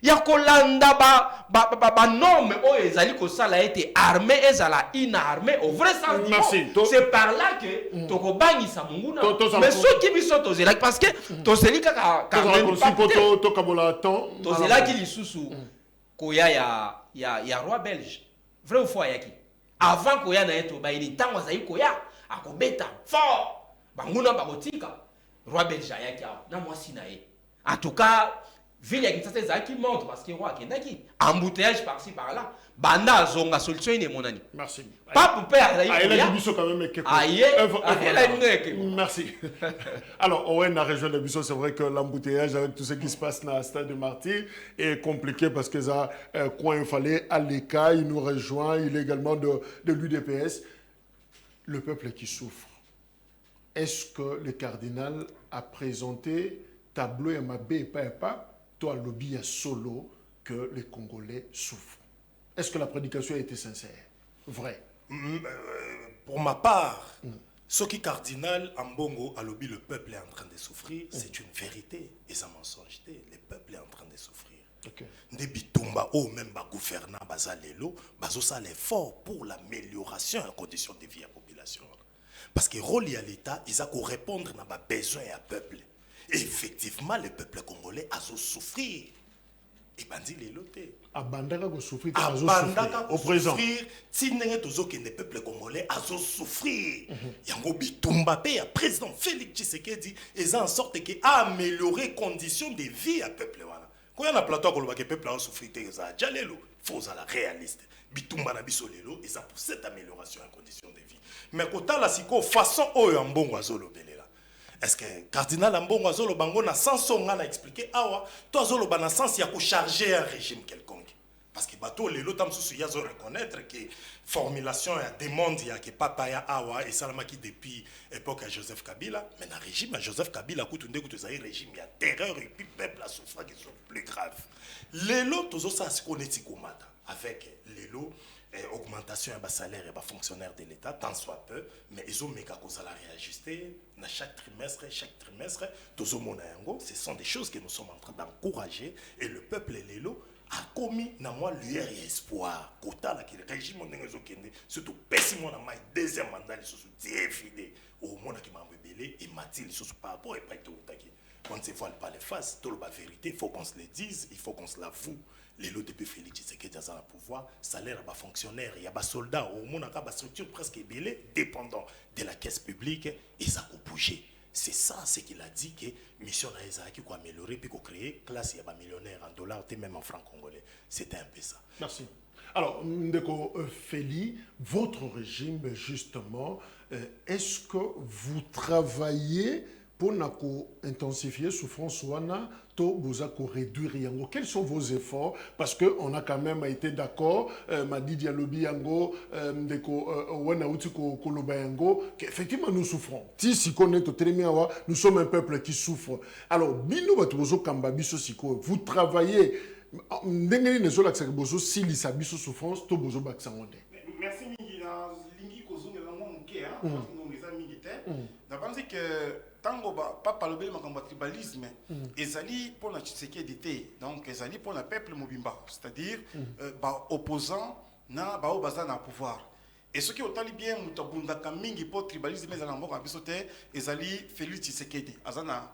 Il y a kolanda ba norme o ezali ko sala été armée ezala inarmée au vrai sens du mot. C'est par là que toko bangisa munguna. Mais ceux qui biso tozela parce que tozeli kaka tozela ki lisusu koya ya roi belge. Vrai ou faux yaki. Avant koya na eto ba ili tango zali koya akobeta fort. Banguna bakotika roi belge yaki na mwasi na ye. En tout cas ville ya Kinshasa ezalaki monte parce que roi akendaki embouteillage par-ci par-là banda zonga solution ine monani merci pape pe azali merci alors Owen a rejoint le biso c'est vrai que l'embouteillage avec tout ce qui se passe dans le stade de Martyrs est compliqué parce que ça coin il fallait à l'écart il nous rejoint il est également de l'UDPS le peuple qui souffre est-ce que le cardinal a présenté tableau et mabé et pas toi lobby à solo que les Congolais souffrent. Est-ce que la prédication a été sincère? Vrai? Pour ma part, ce qui cardinal Ambongo a lobby le peuple est en train de souffrir, c'est une vérité et ça mensonge. Le peuple est en train de souffrir. Des bitumba ou même ba gouvernant bazalelo, bazo ça l'effort pour l'amélioration des conditions de vie de la population. Parce que rôle à l'État, ils ont répondre à nos besoins à peuple. Et effectivement, le peuple congolais a souffrir. Et bandi les lotés. Abandaka ko souffrir, au présent. Tinenge tozo que le peuple congolais a souffrir. Yango bitumba pe ya président Félix Tshisekedi et en sorte que améliorer les conditions de vie à peuple wana. Quand on a plateau ko le peuple a souffrir te za jalelo, faut ça la réaliste. Bitumba na biso lelo et ça pour cette amélioration en conditions de vie. Mais quand la siko façon oyo mbongo azolo belela. Est-ce que cardinal Ambongo azolo bango na sens on a expliqué awa to azolo ba na sens ya ko charger un régime quelconque parce que bato lelo tam susu ya zo reconnaître que formulation ya demande ya que papa ya awa et salama qui depuis époque à Joseph Kabila mais na régime à Joseph Kabila kutunde kutuzaï régime ya terreur et puis peuple a souffert qui sont plus graves lelo tozo sa connaître komata avec lelo augmentation de salaire et de fonctionnaires de l'État, tant soit peu, mais ils ont mis qu'à cause de la réajuster, chaque trimestre, ce sont des choses que nous sommes en train d'encourager et le peuple lélo a commis dans moi lueur et espoir. Kota la qui le régime surtout pessimement dans ma deuxième mandat ils sont défilés au monde qui m'a rebellé et Mathilde ils sont par rapport et pas tout quand on ne se voile pas les faces, tout la vérité, il faut qu'on se le dise, il faut qu'on se l'avoue. Les lots depuis Félix Tshisekedi dans le pouvoir, salaire à fonctionnaires, il y a des soldats, au monde a des structures presque ébélées, dépendant de la caisse publique, et ça a bougé. C'est ça ce qu'il a dit que mission a qui a amélioré, puis qu'on crée classe, il y a des millionnaires en dollars, même en francs congolais. C'était un peu ça. Merci. Alors, Ndeko Feli, votre régime, justement, est-ce que vous travaillez pour intensifier souffrance wana to bozako réduire yango? Quels sont vos efforts? Parce que on a quand même été d'accord, Madi Dialobi yango, ndeko wana uti ko koloba yango, qu'effectivement nous souffrons. Si connaît nous sommes un peuple qui souffre. Alors bino batubozo kamba biso siko, vous travaillez ndengeni nezo la bozo si li sabiso souffrance to bozo baksangonde. Merci mingi na lingi kozonga ngo muke hein, parce que nous les militaires. D'abord que tango papa lobeli makambo tribalisme ezali pour la Tshisekedi d'été donc ezali pour le peuple mobimba c'est-à-dire opposant na ba obaza na pouvoir et ce qui otali bien mutabunda kamingi pour tribalisme ezali mboka biso te ezali Félix Tshisekedi azana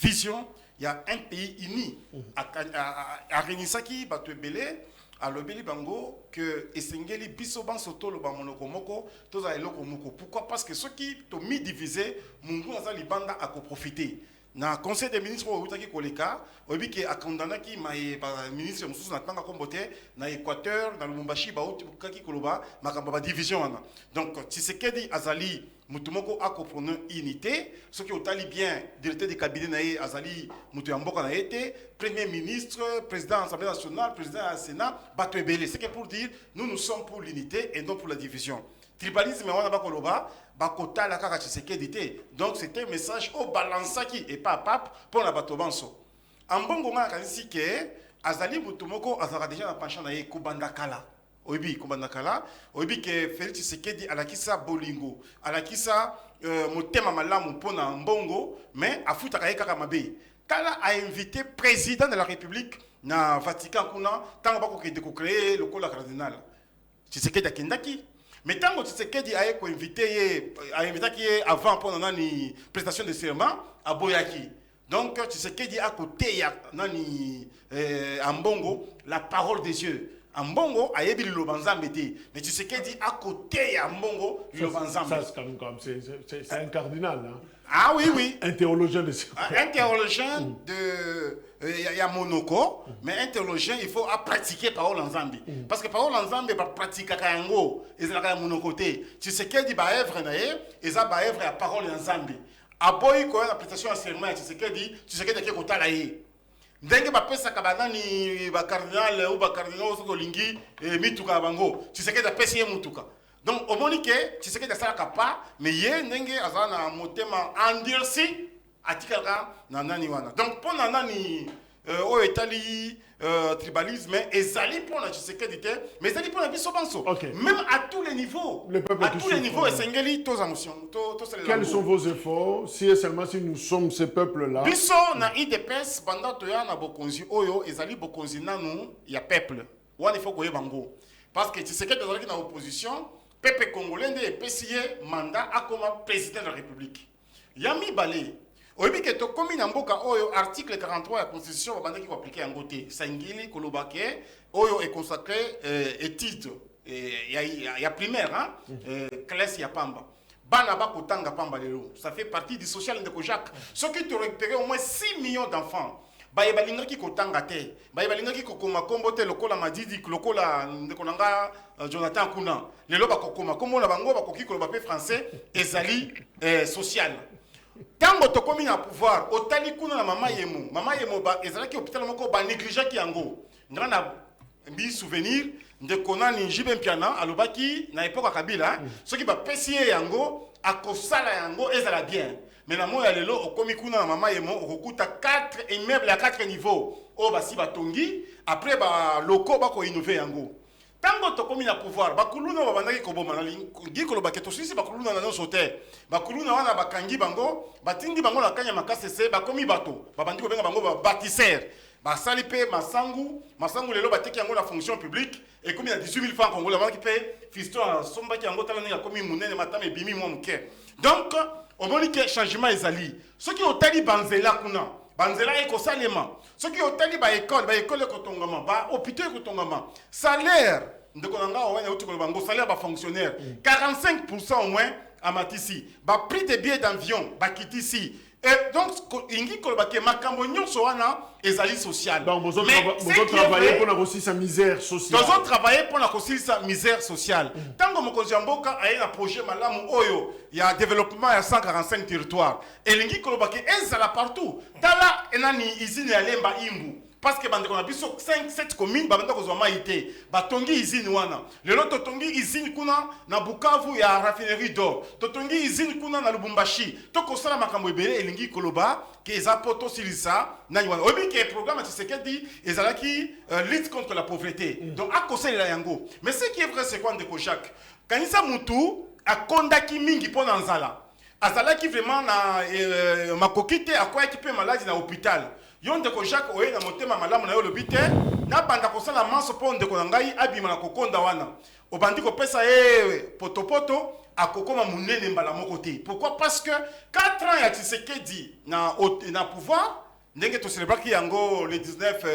vision il y a un pays uni a renisaki bato ebele à l'obéli bango que esengeli biso bansoto lo bamonoko moko toza eloko moko pourquoi parce que ceux qui to mi divisé mungu aza libanda a ko profiter na conseil des ministres au utaki koleka obi ke akondana ki mai ba ministre mususu na tanga kombote na Équateur na Lubumbashi ba uti koloba makamba ba division wana donc Tshisekedi azali mutumoko a comprendre unité ce qui otali bien directeur du cabinet na azali mutu ya mboka na été premier ministre président de l'Assemblée nationale président du Sénat bato ebele c'est que pour dire nous sommes pour l'unité et non pour la division tribalisme wana ba koloba bakota la kaka Tshisekedi te donc c'était un message au balansaki et pas pape pour la bato banso ambongo nga kanisi ke azali mutumoko azara déjà na penchant na ye kubanda kala oibi kubandakala oibi ke Félix Tshisekedi alakisa bolingo alakisa motema malamu mpona mbongo mais afuta kaka mabe kala a invité président de la République na Vatican kuna tango bako kende ko créer le col cardinal Tshisekedi akendaki mais tango Tshisekedi a ko invité avant pour nani prestation de serment à Boyaki donc Tshisekedi a côté ya nani ambongo la parole des dieux Ambongo a yebi Lobanzambe te mais tu sais qu'il dit à côté Ambongo Lobanzambe ça c'est un cardinal hein? Ah oui un théologien de un théologien de il y a monoko mais un théologien il faut pratiquer parole en Zambie parce que parole en Zambie ba pratique kayango ezalaka ya monoko te tu sais qu'il dit ba œuvre na ye eza ba œuvre ya parole en Zambie aboyi ko la prestation à serment tu sais qu'il dit ko tala ye ndenge bapesaka banani ba cardinal ou ba cardinal soko lingi mituka bango Tshisekedi apesi ye mutuka donc omoni ke Tshisekedi asalaka pa mais ye ndenge azana motema endurci atikaka na nani wana donc pour na nani o etali tribalisme ezali pour na Tshisekedi te mais ezali pour na biso banso même à tous les niveaux à tous les niveaux esengeli toza motion to quels sont vos efforts si et seulement si nous sommes ces peuples là biso na IDPS banda to ya na bokonzi oyo ezali bokonzi nanu ya peuple wana il faut koyeba ngo parce que Tshisekedi ezali na opposition peuple congolais nde epesiye mandat akoma président de la République yami balé oyebi ke to komi na mboka oyo article 43 ya constitution babandaki ko appliquer yango te sangili kolobake oyo est consacré étude ya primaire hein classe ya pamba bana ba kotanga pamba lelo ça fait partie du social de Kojak ce qui te récupérer au moins 6 millions d'enfants baye balingaki kotanga te baye balingaki kokoma kombo te lokola madidi lokola ndekonanga Jonathan Kuna lelo ba kokoma kombo na bango ba koki koloba pe français ezali social tango tokomi na pouvoir otali kuna na mama yemo ba ezalaki hôpital moko ba négligeaki yango ngana mbi souvenir ndekona ni Jibe Mpiana alobaki na époque Kabila soki ba pesier yango akosala yango ezala bien mais na moya lelo okomi kuna na mama yemo okukuta 4 immeubles à 4 niveaux o basi batongi après ba loko bako innover yango tango tokomi na pouvoir bakuluna babandaki koboma na lingi koloba ke tosisi bakuluna na nyonso te bakuluna wana bakangi bango batindi bango na kanya makasese bakomi bato babandi kobenga bango ba bâtisseur basali pe masangu lelo bateki yango na fonction publique et comme il y a 18 000 francs congolais banki pe fiston sombaki yango tala ninga komi munene matama ebimi mwa muke donc omoni ke changement ezali soki otali banzela kuna banzela ekosalema soki otali ba école kotongama ba hôpital kotongama salaire ndeko nanga wana uti ko bango salaire ba fonctionnaire 45% au moins à Matisi ba prix des billets d'avion ba kitisi et donc ingi koloba ke makambo nyonso wana ezali social donc vous travailler pour la sa misère sociale vous travailler pour la sa misère sociale tango mokonzi ya mboka aye na projet malamu oyo ya développement ya 145 territoires elingi koloba ke ezala partout tala enani izine ya Lemba Imbu parce que bande ko na biso 5-7 communes babanda ko zoma ité batongi izine wana lelo totongi izine kuna na Bukavu ya raffinerie d'or totongi izine kuna na Lubumbashi to kosala makambo ebele elingi koloba ke eza poto silisa nani wana obi ke programme Tshisekedi ezalaki lutte contre la pauvreté donc akosela yango mais ce qui est vrai c'est quoi ndeko Jacques kanisa mutu akondaki mingi pona nzala azalaki vraiment na makoki te akwayaki mpe maladi na hôpital yo ndeko Jacques oye na motema malamu na yo lobi te nabanda kosala manso mpo ndeko na ngai abima na kokonda wana obandi kopesa ye potopoto akokoma munene mbala moko te. Pourquoi? Parce que 4 ans ya Tshisekedi na pouvoir ndenge to célébraki yango le 19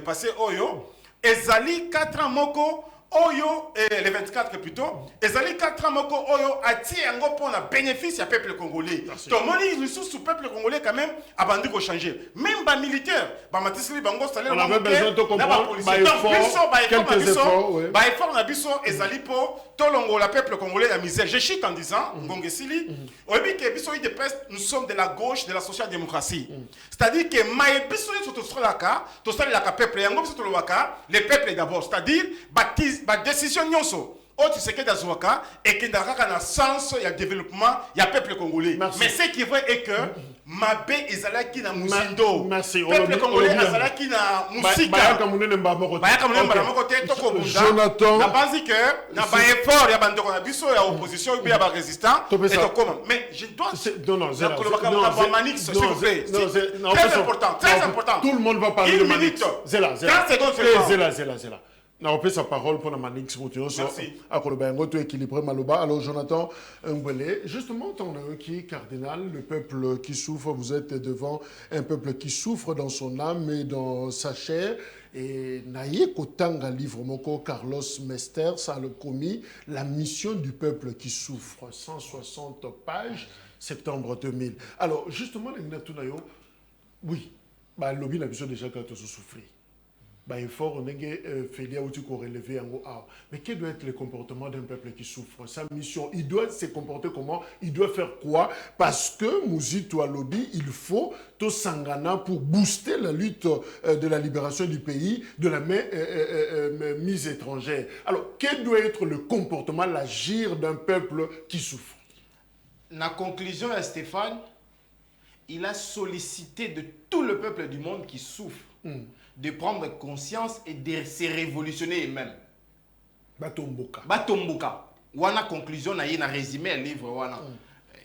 passé oyo ezali 4 ans moko oyo les 24 plutôt ezali 4 ans moko oyo ati yango pour na bénéfice ya peuple congolais. To moni lisusu peuple congolais quand même abandi ko changer. Même ba militaire ba matisili bango salaire on avait besoin de comprendre ba effort na biso ezali po tolongo la peuple congolais la misère. Je chute en disant Ngongesili oyebi ke biso de peste nous sommes de la gauche de la social-démocratie. C'est-à-dire que maye biso to solaka to salaka peuple yango biso to lobaka les peuples d'abord, c'est-à-dire ba décision nyonso o Tshisekedi azwaka et que ndaka na sens ya développement ya peuple congolais. Merci. Mais ce qui est vrai est que mabe ezalaki na musindo. Merci. Peuple congolais azalaki na musika. Bayaka munene mbamoko. Bayaka munene mbamoko te toko bunda. Jonathan. Na banzi que na ba effort ya bandeko na biso ya opposition ou bien ba résistant et to comment. Mais je dois non, c'est très important, très important. Tout le monde va parler de Manix. Zela. 15 secondes seulement. Zela. On peut sa parole pour la Manix. Merci. Équilibré Maloba. Alors Jonathan Mbele, justement, on a un qui est cardinal, le peuple qui souffre. Vous êtes devant un peuple qui souffre dans son âme et dans sa chair. Et Naye Kotanga livre moko Carlos Mester, ça a le commis La mission du peuple qui souffre, 160 pages, septembre 2000. Alors justement, oui, bah lobby n'a besoin déjà quand on souffre. Bah effort on est fait où tu relever en haut. Mais quel doit être le comportement d'un peuple qui souffre? Sa mission, il doit se comporter comment? Il doit faire quoi? Parce que Mouzito à lobby, il faut tout sangana pour booster la lutte de la libération du pays de la mise étrangère. Alors quel doit être le comportement, l'agir d'un peuple qui souffre? La conclusion à Stéphane, il a sollicité de tout le peuple du monde qui souffre de prendre conscience et de se révolutionner eux-mêmes. Batomboka. Wana conclusion na yena résumé le livre wana.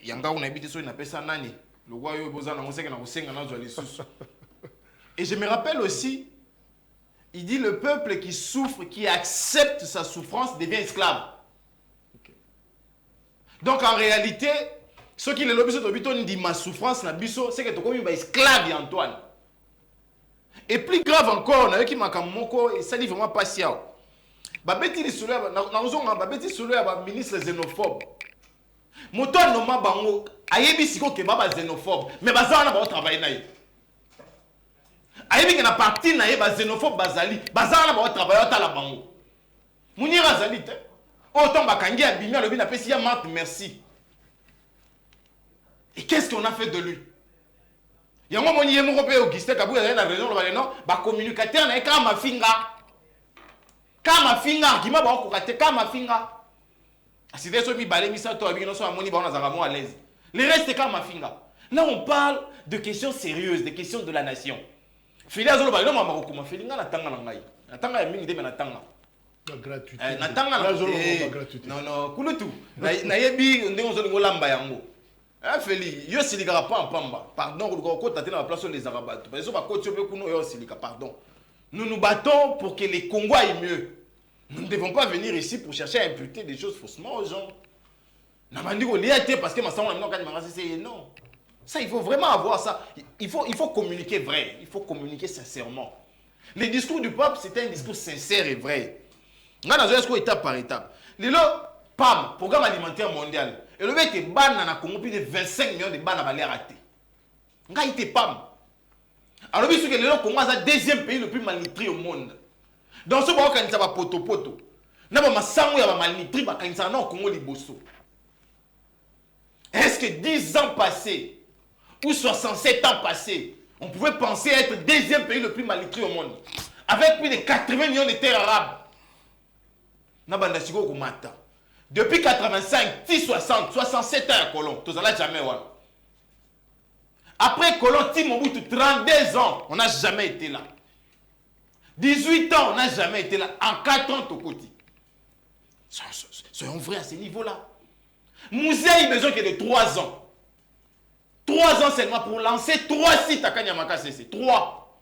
Yanga on habite sur une pesa nani. Le roi yo bozana on sait que na kosenga na zwa lisusu. Et je me rappelle aussi, il dit le peuple qui souffre, qui accepte sa souffrance devient esclave. Donc en réalité, ce qui est le lobby de dit ma souffrance na biso, c'est que tu comme esclave Antoine. Et plus grave encore, na qui m'a kamoko et ça dit vraiment pas si haut. Babeti li solo na ozonga babeti solo ya ba ministre xénophobe. Moto noma bango ayebi siko ke baba xénophobe, mais bazana ba travailler na ye. Ayebi que na parti na ye ba xénophobe bazali, bazana ba travailler ta la bango. Munira zali te. Autant bakangi abimi alobi na pesi ya Marc merci. Et qu'est-ce qu'on a fait de lui? Il y a un moment où il y a un Augustin Kabou, il y a une raison, il communicateur, il y a un finga. Kama finga, qui m'a dit kama finga. Si tu as mis balé, mis ça, tu as mis ça, moni, on a à l'aise. Le reste, c'est kama finga. Là, on parle de questions sérieuses, de questions de la nation. Fili azolo ba, non, maman, comment fili nga na tanga na ngai. Na tanga ya mingi de na tanga. La gratuité. Na tanga na gratuité. Non, kulutu. Na yebi ndenge zo lingo lamba yango. Feli, yo silika pas en pamba. Pardon, ko tati na place les arabes. Parce que ba koti obe kuno yo silika, pardon. Nous nous battons pour que les Congos aillent mieux. Nous ne devons pas venir ici pour chercher à imputer des choses faussement aux gens. Parce que non. Ça, il faut vraiment avoir ça. Il faut communiquer vrai. Il faut communiquer sincèrement. Le discours du peuple, c'était un discours sincère et vrai. Nous avons étape par étape. Le PAM, Programme alimentaire mondial, et le mec est ban dans le Congo, plus de 25 millions de ban à l'air raté. Nous avons été PAM. Alors, il y a le deuxième pays le plus malnutri au monde. Dans ce moment, il y a poto. Il y a malnutri au Congo liboso. Est-ce que 10 ans passés ou 67 ans passés, on pouvait penser être le deuxième pays le plus malnutri au monde avec plus de 80 millions de terres arabes? Depuis 85, 60, 67 ans à Colomb, tu n'as jamais vu. Après Colomb, Timobutu, 32 ans, on n'a jamais été là. 18 ans, on n'a jamais été là. En 4 ans, Tokoti. Soyons vrais à ce niveau-là. Mouzé, il a besoin que de 3 ans. 3 ans seulement pour lancer 3 sites à Kanyamaka CC. 3.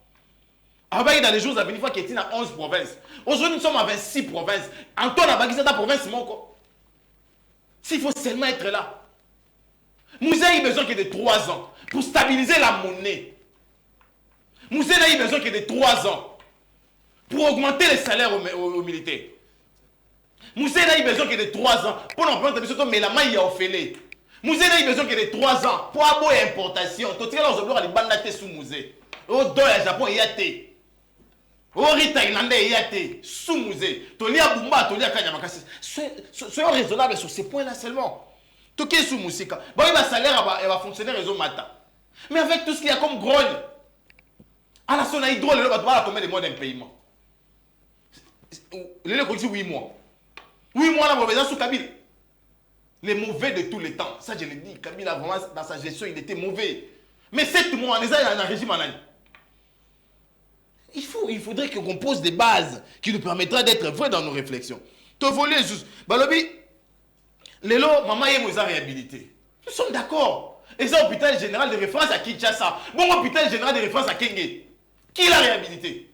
Avec dans les jours à venir, il faut qu'il y ait 11 provinces. Aujourd'hui, nous sommes à 26 provinces. Antoine Abagisa dans la province, mon corps. S'il faut seulement être là. Mouzé a eu besoin que de 3 ans pour stabiliser la monnaie. Mouzé a eu besoin que de 3 ans pour augmenter les salaires aux militaires. Mouzé a eu besoin que de 3 ans pour nous prendre surtout mais la main y a offert. Mouzé a eu besoin que de 3 ans pour avoir une importation. Tout ce que nous avons bandé sous Mouzé. Au dollar Japon y a été. Au riz thaïlandais y a été. Sous Mouzé. Tolia Bumba, Tolia Kanyamaka. Soyons raisonnables sur ces points-là seulement. Tout qui est sous Moussika. Bon, le salaire va fonctionner réseau matin. Mais avec tout ce qu'il y a comme grogne. À la sonne hydrole, le bateau va tomber des mois d'un paiement. Le lait 8 mois. 8 mois, là, on va sous Kabila. Les mauvais de tous les temps. Ça, je l'ai dit. Kabila, vraiment, dans sa gestion, il était mauvais. Mais 7 mois, on est dans un régime en année. Il faudrait qu'on pose des bases qui nous permettraient d'être vrais dans nos réflexions. Tu voulais juste. Balobi, les lots, maman et moi, réhabilité. Nous sommes d'accord. Et ça, hôpital général de référence à Kinshasa. Bon, hôpital général de référence à Kenge. Qui l'a réhabilité?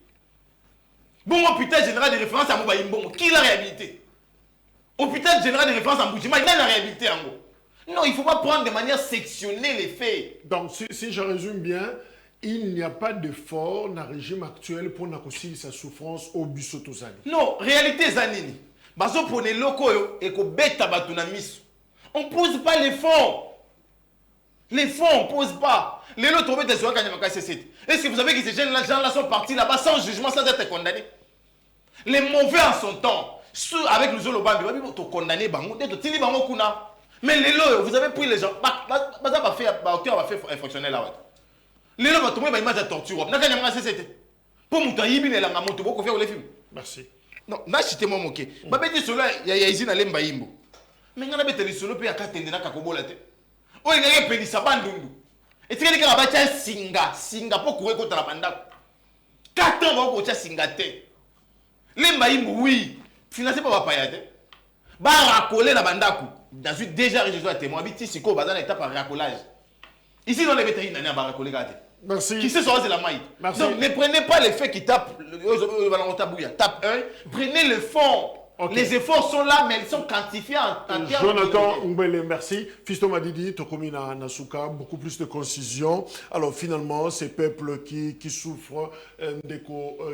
Bon, hôpital général de référence à Moubaïmbongo. Qui l'a réhabilité? Hôpital général de référence à Mboujima. Il l'a réhabilité en gros. Non, il ne faut pas prendre de manière sectionnée les faits. Donc, si je résume bien, il n'y a pas d'effort dans le régime actuel pour n'accoster sa souffrance au Bissotozani. Non, réalité Zanini. Bazo pour les locaux et qu'on bête à Batunamis. On ne pose pas les fonds. Les fonds, on ne pose pas. Les lots tombés de Zoa Kanyamaka C7. Est-ce que vous savez que ces gens-là sont partis là-bas sans jugement, sans être condamnés? Les mauvais en son temps, ceux avec nous Olobambi, ils vont condamner Bango, ils vont Kuna. Mais les lots, vous avez pris les gens. Baza va faire infractionner là. Les lots vont tomber dans l'image de torture. Nakanyamaka C7. Pour Moutaïbi, il y a un moto, beaucoup faire les films. Merci. Non, là, je t'ai moqué. Je vais dire cela, il y a ici dans l'Embaïmbo. Mais il y a des solo puis il y a 4 tendina kakobola te. Oh, il y a des sabandundu. Et tu as dit qu'il y a Singa pour courir contre la bande. 4 ans pour courir Singa te. L'Embaïmbo, oui. Financé par Papayate. Bah, racoler la bande. Dans une déjà région à témoin. Habiti Siko, dans l'étape par racolage. Ici, dans les vétérinaires, il y a un racoler. Merci. Qui sait c'est la maille. Merci. Donc ne prenez pas les faits qui tapent. Tape 1. Prenez le fond. Okay. Les efforts sont là, mais ils sont quantifiés en termes. Jonathan Umbele, merci. Fisto Madidi, Tokomina Nasuka, beaucoup plus de concision. Alors finalement, ces peuples qui souffrent,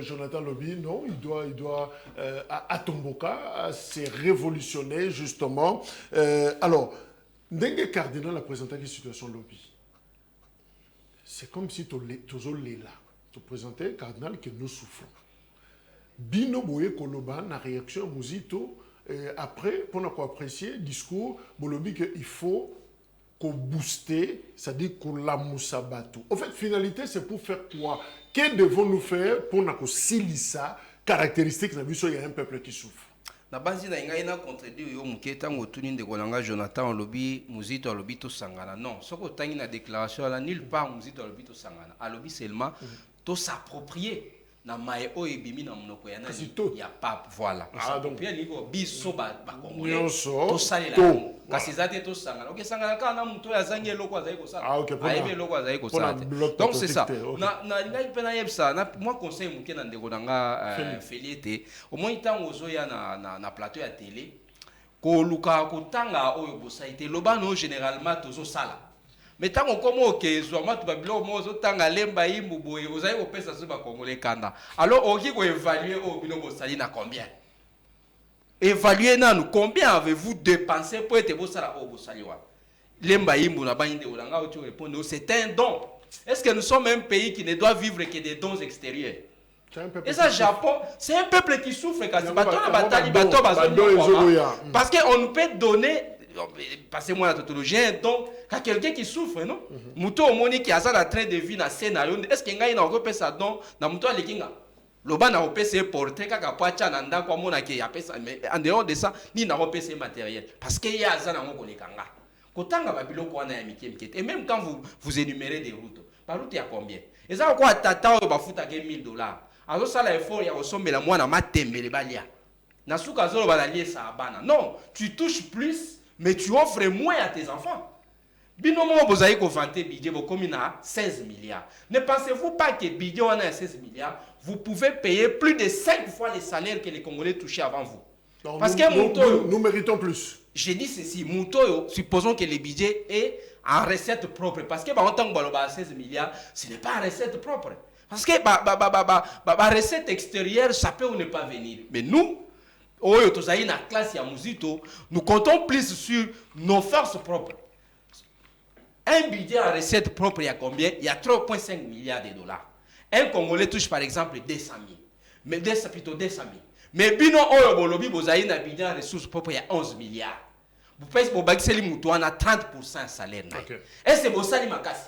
Jonathan Lobby, non, il doit à Tomboka, c'est révolutionner justement. Alors, Dengue Cardinal a présenté une situation Lobby. C'est comme si tu es là. Tu présentais Cardinal que nous souffrons. Bino Boye Koloba, la réaction à Mouzito, après, pour nous apprécier le discours, Bolobi qu'il faut qu'on booster, c'est-à-dire qu'on la moussabatou. En fait, finalité, c'est pour faire quoi? Que devons-nous faire pour nous silisa caractéristique il y a un peuple qui souffre? Na banzi na ingai na contredire yo muketa ngotuni ndeko nanga Jonathan olobi Muzito alobi to sangana non soko tangi na déclaration là nulle part Muzito alobi to sangana alobi seulement to s'approprier na mae o ebimi na monoko ya nani ya pape voilà donc bien liko biso ba congolais to salela kasi zate to sangana OK sangana kana muto ya zangi eloko azai ko sala aibe eloko azai ko sala donc c'est ça na ngai pena yebsa na moi conseil mukena ndeko nanga Feliete au moins tango zoya na plateau ya télé ko luka ko tanga oyo bosaite lobano généralement tozo sala mais tant qu'on commence que soit tu vas bien mozo tanga lemba imbu boye vous avez opesa sur ba congolais kanda alors on qui évaluer au bino bosali na combien évaluer nanu combien avez-vous dépensé pour être bosala au bosali wa lemba imbu na bande olanga tu répondre c'est un don. Est-ce que nous sommes un pays qui ne doit vivre que des dons extérieurs? Et ça, Japon, c'est un peuple qui souffre parce qu'on nous peut donner. Passez-moi la tautologie, donc, quand quelqu'un qui souffre, non? Mouto au moni qui a ça dans train de vie dans scénario, est-ce qu'il y a un ça donc dans Mouto Alekinga? Loba na opé portrait kaka poacha na ndako mona ki ya pesa mais en dehors de ça ni na opé matériel parce que y a ça na ngoko lekanga. Kotanga babilo ko na ya mikemikete et même quand vous énumérez des routes, par route il y a combien? Et ça quoi tata ba futa ke $1000. Azo sala effort ya osombela mwana matembele balia. Na suka zolo ba lier ça bana. Non, tu touches plus mais tu offres moins à tes enfants. Binomo bozaï ko vanter budget comme na 16 milliards. Ne pensez-vous pas que budget on a 16 milliards, vous pouvez payer plus de 5 fois les salaires que les Congolais touchaient avant vous. Donc, parce que nous méritons plus. Je dis ceci, Moutoyo, supposons que le budget est en recette propre. Parce que en tant que 16 milliards, ce n'est pas en recette propre. Parce que la recette extérieure, ça peut ou ne pas venir. Mais nous, la classe Yamuzito, nous comptons plus sur nos forces propres. Un budget en recette propre, il y a combien? Il y a 3,5 milliards de dollars. Un Congolais touche par exemple 200 000. Mais plutôt 200 000. Mais bino oyo bolobi bozaï na budget en ressources propres, il y a 11 milliards. Vous payez pour Baxeli Moutouan à 30% salaire. Et c'est Bossali Makasi.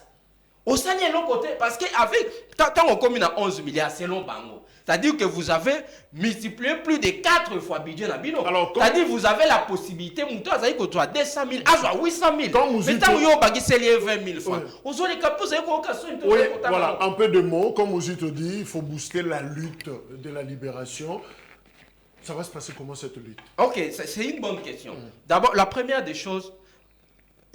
Au Sali est l'autre côté, parce qu'avec, tant on commune à 11 milliards, c'est long bango. C'est-à-dire que vous avez multiplié plus de 4 fois budget na bino. C'est-à-dire que vous avez la possibilité, Moutouan, ça veut dire que tu as 200 000, à 800 000. Mais tant que vous avez 20 000 francs, vous avez les capos, vous avez oui, voilà, un peu de mots, comme Mouzito dit, il faut booster la lutte de la libération. Ça va se passer comment cette lutte? Ok, c'est une bonne question. D'abord, la première des choses,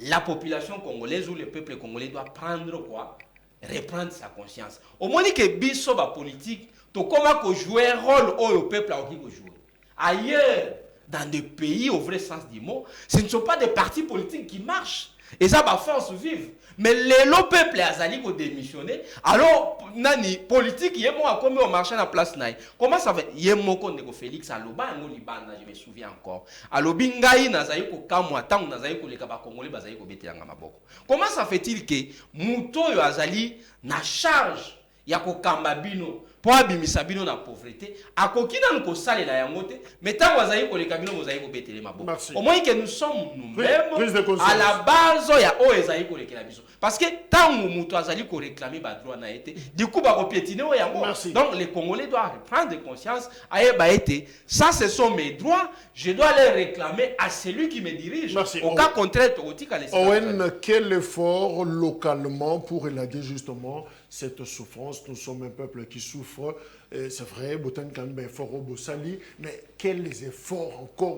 la population congolaise ou le peuple congolais doit prendre quoi? Reprendre sa conscience. Au moment que biso ba politique, to comment jouer un rôle au peuple a jouer. Ailleurs, dans des pays au vrai sens du mot, ce ne sont pas des partis politiques qui marchent. Et ça va force vivre. Mais le peuple azali ko démissionner. Alors nani politique yemo a comme au marché na place naï. Comment ça va yemo ko ndeko Félix aloba ngo libanda, je me souviens encore. Alobi ngai nazali ko kamwa tangu nazali ko leka ba Congolais bazali ko betelanga maboko. Comment ça fait-il que muto yo azali na charge ya ko kamba bino pour abimisa bino na pauvreté akokina nko salela yango te mais tango azali ko leka bino bozali ko betele maboko. Au moins que nous sommes nous-mêmes à la base ya o ezali ko lekela biso. Parce que tant que muto azali ko réclamer ba droit na été, du coup ba ko piétiner o yango. Donc les Congolais doivent prendre conscience ayeba été ça ce sont mes droits, je dois les réclamer à celui qui me dirige. Merci. Au cas contraire totika les Owen, quel effort localement pour élaguer justement cette souffrance? Nous sommes un peuple qui souffre, c'est vrai, Botan Kanbe Foro Bossali, mais quels efforts encore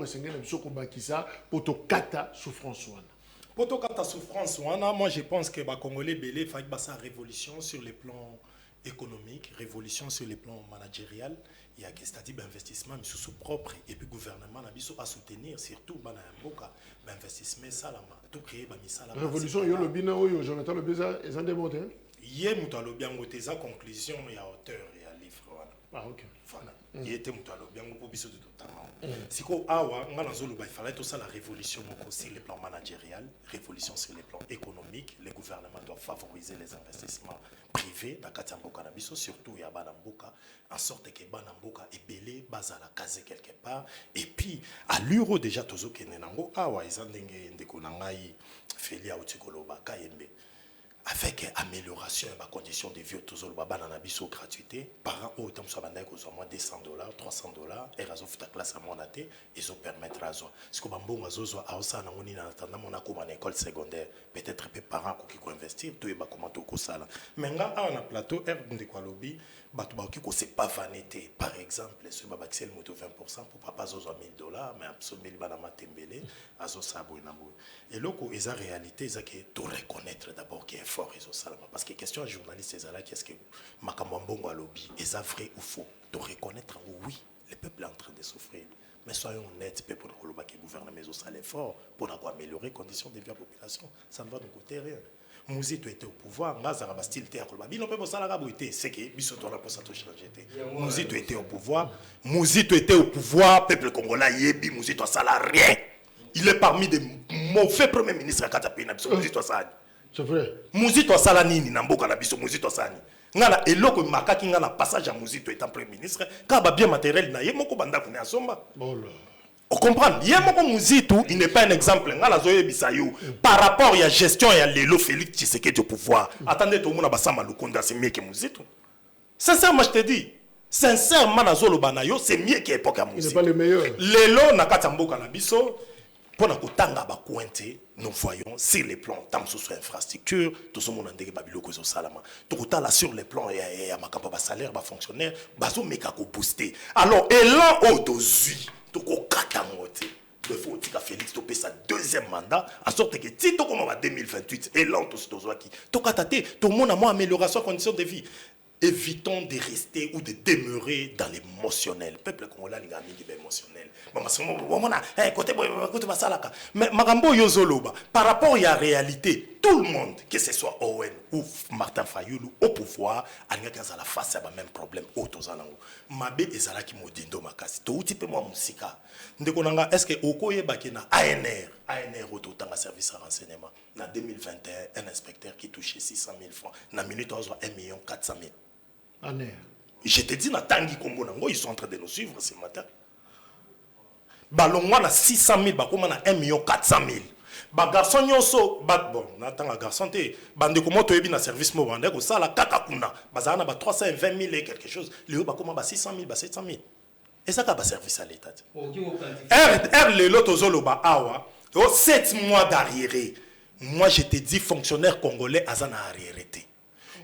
pour te kata souffrance? Pour te kata souffrance, moi je pense que les Congolais belé faut que ça révolution sur les plans économiques, révolution sur les plans managériels, il y a c'est-à-dire investissement sous propre et puis gouvernement a biso à soutenir surtout bana mboka investissement salama tout créer ba misala. Révolution yo le bina oyo Jonathan le Beza ils ont démonté. Hier muto lo bien ngote za conclusion ya auteur ya livre wana. Ah OK. Voilà. Il était muto lo bien ngo biso de totalement. Siko awa ngana zolo ba fallait tout ça la révolution sur les plans managérial, révolution sur les plans économiques, les gouvernements doivent favoriser les investissements privés dans Katamboka na biso surtout ya bana mboka en sorte que bana mboka ebele bazala casé quelque part et puis à l'euro déjà tozo kenenango awa izandenge ndeko na ngai Félia Otikoloba Kayembe avec amélioration de la condition de vie autour de la gratuité par an autant que ça va moins $200 $300 et raison de classe à mon athée ils ont permettre à zo ce que bambo mazozo a ça na ngoni na tanda mona ko na école secondaire peut-être peu parents qui ko investir to eba comment to ko sala mais nga a na plateau r de quoi lobby batu ba ki ko c'est pas vanité par exemple ce ba baxel moto 20% pour papa zozo $1000 mais absolument bana matembele azo sabo na bo et loko eza réalité eza que to reconnaître d'abord qu'il y a fort réseau salama parce que question journaliste c'est là qu'est-ce que makambo mbongo lobby est vrai ou faux de reconnaître oui le peuple est en train de souffrir mais soyons honnêtes peuple pour le gouvernement au salaire fort pour améliorer les conditions de vie de la population ça ne va nous coûter rien Mouzito était au pouvoir ngazara ba style te akolba bino pe bosala ka boité c'est que biso to na posa to changer te Mouzito était au pouvoir peuple congolais yebi Mouzito sala rien il est parmi des mauvais premiers ministres à Katapina biso Mouzito sala. C'est vrai. Mouzito asala nini na mboka na biso Mouzito sani. Ngala eloko makaki ngala passage à Mouzito étant premier ministre ka ba bien matériel na ye moko banda ko ne asomba. Oh là. On comprend. Ye moko Mouzito il n'est pas un exemple ngala zoye bisayo par rapport à la gestion et à l'élo Félix Tshisekedi au pouvoir. Attendez tout le monde a basama Lukonda c'est mieux que Mouzito. Sincèrement je te dis sincèrement nazolo banayo c'est mieux qu'époque à Mouzito. Il n'est pas le meilleur. L'élo na katamboka na biso pour nous voyons sur les plans tant sur infrastructure tout ce monde ndenge babilo ko salama tout là sur les plans et à makamba salaire ba fonctionnaire bazo meka ko booster alors élan au dozui tout ko katangote il faut que Félix topé sa deuxième mandat en sorte que Tito comme en 2028 et là tous qui tokatate tout le monde a moins amélioration conditions de vie. Évitons de rester ou de demeurer dans l'émotionnel. Le peuple congolais a mis émotionnel. Mais Marambo Yozoloba, par rapport à la réalité, tout le monde, que ce soit Owen ou Martin Fayoulou, au pouvoir, a la face à même problème. Mabe ezala ki modindo makasi. To uti pe moi musika. Ndekonanga est-ce que okoye bakena ANR autant service à renseignement. En 2021, un inspecteur qui touchait 600 000 francs. Dans minute 1 million 400 000. Je te dis, ils sont en train de nous suivre ce matin. Balongwa na 600 000, bakoma na 1 million 400 000. Ba garçon nyonso, bon, natanga garçon te, bande comment to yebi na service mo bande ko sala kaka kuna. Bazana ba 320 000 et quelque chose. Léo bakoma ba 600 000, ba 700 000. Et ça ka ba service à l'état. Le lot ozolo ba awa, 7 mois d'arriéré. Moi je te dis fonctionnaire congolais azana arriéré.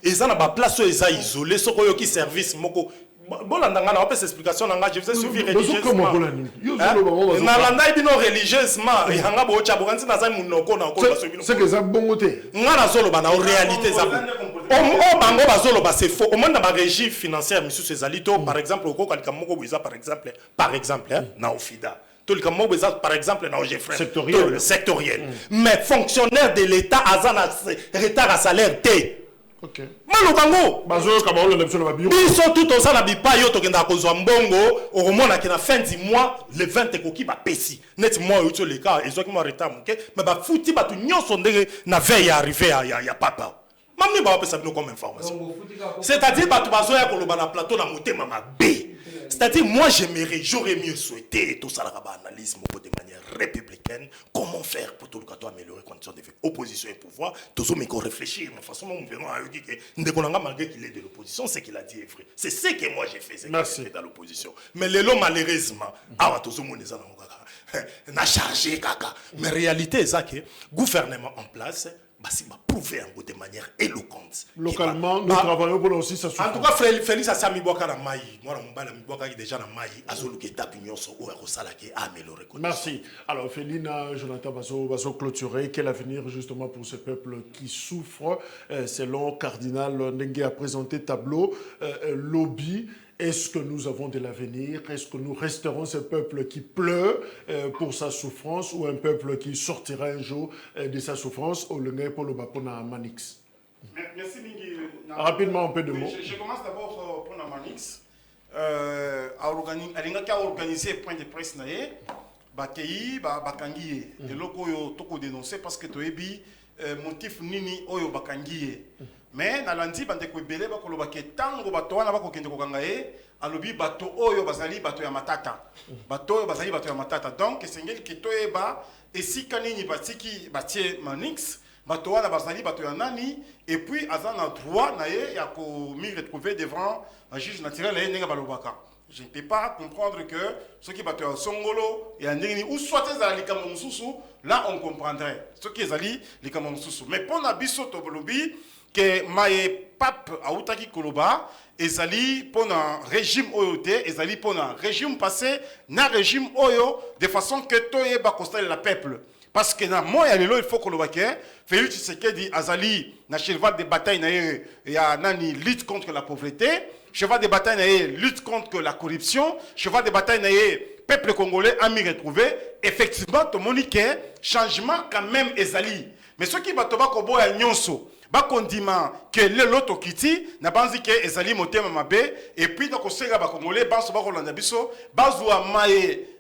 Et ça n'a pas place où ils sont isolés, ce qui service moko. Bon, on a pas cette explication, je vous ai suivi religieusement. Nalanda ibino religieusement, il y a un beau chaboranti na zamu noko na ko baso ibino. C'est que ça bon côté. Ngana zolo ba na réalité za. O bango ba zolo ba c'est faux. Au moins dans ma régie financière monsieur Cezalito par exemple au ko kalika moko buiza par exemple na Ofida. Tout le monde par exemple dans OGFREM sectoriel. Mais fonctionnaire de l'État azana retard à salaire T. OK. Malobango bazo kabalo le biso na babiro. Biso tout on ça bipa yo to kenda ko zwa mbongo au moment na fin du mois le 20 ekoki ba pesi. Net moi yo to le cas ezo ki mo retard muke mais ba futi ba tu nyonso ndenge na veille arrivé ya papa. Mamni ba pesa bino comme information. C'est-à-dire ba tu bazo ya ko loba na plateau na motema mabe. C'est-à-dire, moi, j'aurais mieux souhaité tout ça, analyse de manière républicaine, comment faire pour tout le cas améliorer les conditions de vie. Opposition et pouvoir, tous ceux qui réfléchir, de toute façon, nous venons à dire que malgré qu'il est de l'opposition, c'est qu'il a dit est vrai. C'est ce que moi j'ai fait, c'est qu'il était dans l'opposition. Mais les lots, malheureusement, tous les gens n'a chargé caca. Mais en réalité, c'est que le gouvernement en place, va prouver de manière éloquente. Localement, nous travaillons pour aussi ça. En tout cas, Félix a mis Boka na Maï. Moi, je suis déjà na Maï. Azolu qui tape une yoso ou Rosala qui a amélioré. Merci. Alors, Félina, Jonathan va clôturer. Quel avenir justement pour ce peuple qui souffre selon Cardinal Ndengue a présenté tableau lobby. Est-ce que nous avons de l'avenir? Est-ce que nous resterons ce peuple qui pleure pour sa souffrance ou un peuple qui sortira un jour de sa souffrance au Lengue pour le Bapona Manix? Merci Mingi. Rapidement, un peu de mots. Je commence d'abord pour la Manix. À organiser un point de presse, Bakei, Bakangiye. Et là, il dénoncer parce que tu as motif nini oyo Bakangiye. Mais nalandi bande ko belé ba koloba ke tango bato wana ba ko kende ko kangaye alobi bato oyo bazali bato ya matata bato oyo bazali bato ya matata donc esengeli ke toyeba esika nini batiki batie Manix bato wana bazali bato ya nani et puis azana droit na ye ya ko mi retrouver devant un juge naturel et nenga balobaka. Je ne peux pas comprendre que ceux qui battent un songolo et un négni ou soit les kamamoussou là on comprendrait ce qui est ali les kamamoussou mais pour la bisoto bolobi que maye pape autaki koloba ezali pour un régime oyote ezali pour un régime passé na régime oyo de façon que toye ba constater la peuple parce que na moya lelo il faut koloba que Félix Tshisekedi azali na cheval de bataille na ya nani lutte contre la pauvreté, cheval de bataille na lutte contre la corruption, cheval de bataille na peuple congolais a mis retrouvé effectivement to monique changement quand même ezali mais ce qui va toba kobo ya nyonso ba kondima que le loto kiti na banzi ke ezali motema mabe et puis donc osenga ba congolais banso ba kolanda biso bazwa maye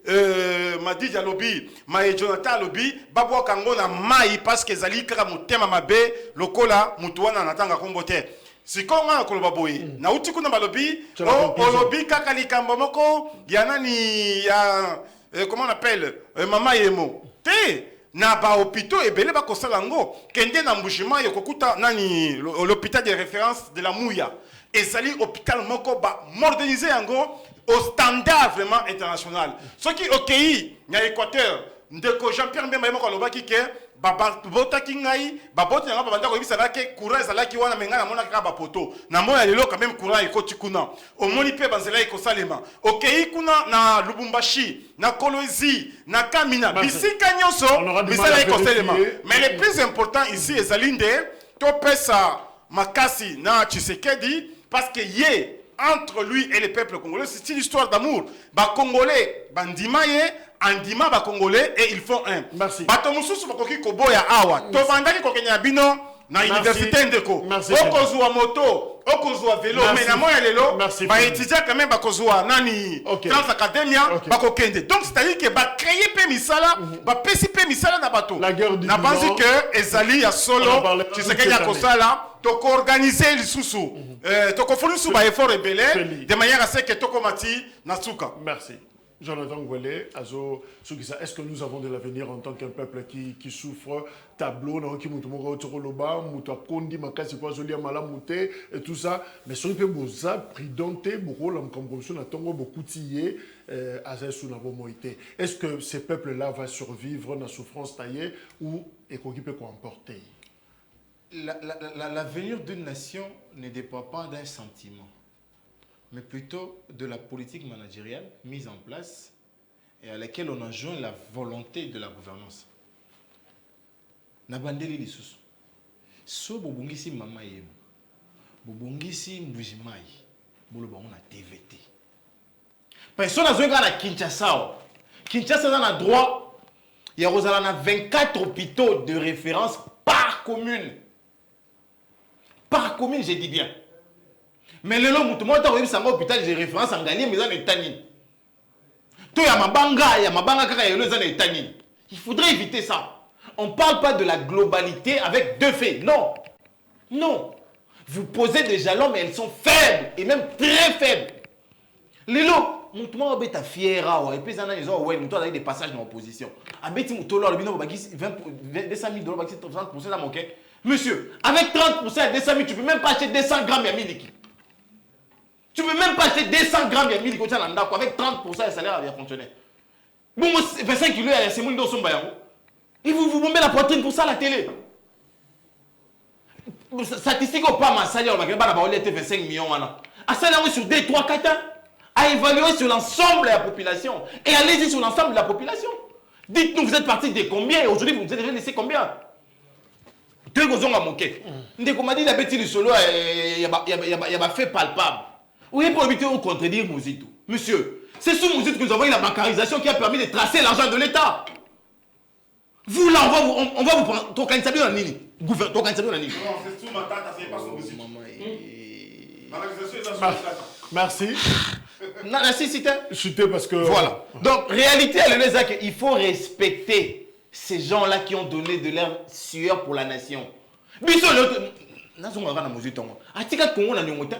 Madidi alobi maye Jonathan alobi babwa kango na mai parce que ezali kaka motema mabe lokola mutu wana natanga kombote sikonga koloba boyi na uti kuna balobi olobi kaka likambo moko ya nani ya comment on appelle mama yemo te na ba hôpitaux ebele ba kosala ngo kende na mbushima yokokuta nani l'hôpital de référence de la Mouya ezali hôpital moko ba moderniser yango au standard vraiment international ce qui okei na Équateur ndeko Jean-Pierre Mbemba moko lobaki ke babotaki ngai baboti nanga babanda koyebisanga ke courant ezalaki wana me ngai namonaki kaka bapoto namona lelo quand même courant ekoti kuna omoni mpe banzela ekosalema okei kuna na Lubumbashi na Kolwezi na Kamina bisika nyonso bisala ekosalema mais le plus important ici ezali nde topesa makasi na Tshisekedi parce que yé entre lui et le peuple congolais c'est une histoire d'amour ba congolais bandima ye andima ba congolais et ils font un. Merci. Bato mususu bakoki koboya awa. To bandaki kokenya bino na université ndeko. Okozwa moto, okozwa vélo, mais na moya lelo ba étudiant quand même bakozwa nani Trans Academia bakokende. Donc c'est-à-dire que ba créer pe misala, ba pesi pe misala na bato. Na banzi que ezali ya solo, tu sais qu'il y a kosala, to organiser lisusu. To kofonu su ba effort rebelle de manière à ce que to komati na suka. Merci. Jonathan Ngwele, est-ce que nous avons de l'avenir en tant qu'un peuple qui souffre, tableau, qui et tout ça, mais sur le peu pridenté, est-ce que ces peuples-là vont survivre dans la souffrance taillée ou est-ce peut emporter? L'avenir d'une nation ne dépend pas d'un sentiment, mais plutôt de la politique managériale mise en place et à laquelle on enjoint la volonté de la gouvernance. Nabandeli lisusu. So bobungisi mama yemu. Bobungisi mbujimai. Boloba on a TVT. Personne n'a besoin de Kinshasa. Kinshasa a droit. Il y a 24 hôpitaux de référence par commune. Par commune, j'ai dit bien. Mais le long, tout le monde a eu un hôpital de référence en Ghana, mais dans les Tani. Tout y a ma banga, il faudrait éviter ça. On ne parle pas de la globalité avec deux faits. Non. Non. Vous posez des jalons, mais elles sont faibles, et même très faibles. Les lots, tout le monde est fier, et puis ils ont des passages dans l'opposition. Monsieur, avec 30% et 200 000, tu ne peux même pas acheter 200 grammes de miliki. Tu ne peux même pas acheter 200 grammes de miliki avec 30% de salaire à fonctionner. Bon, 25 kilos, c'est mon dos. Et vous bombez la poitrine pour ça à la télé. Statistique au pas ma salaire, on va gagner 25 millions. À salaire sur 2, 3, 4 ans. À évaluer sur l'ensemble de la population. Et allez-y sur l'ensemble de la population. Dites-nous, vous êtes parti de combien et aujourd'hui, vous avez laissé combien? Deux choses à manquer. Dès qu'on m'a dit la bêtise du solo, il y a fait palpable. Oui, pour éviter de contredire Mouzito. Monsieur, c'est sous Mouzito que nous avons eu la bancarisation qui a permis de tracer l'argent de l'État. Vous là, on va vous prendre. Ton candidat dans Nini. Ton candidat dans Nini. Non, c'est sous ma tête, c'est pas sous Mouzito. Merci. Non, la cité. Chuté parce que. Voilà. Donc, réalité, il faut respecter ces gens-là qui ont donné de leur sueur pour la nation. Biso le nazo ngaka na Mouzito. Atika Congo na nyongota.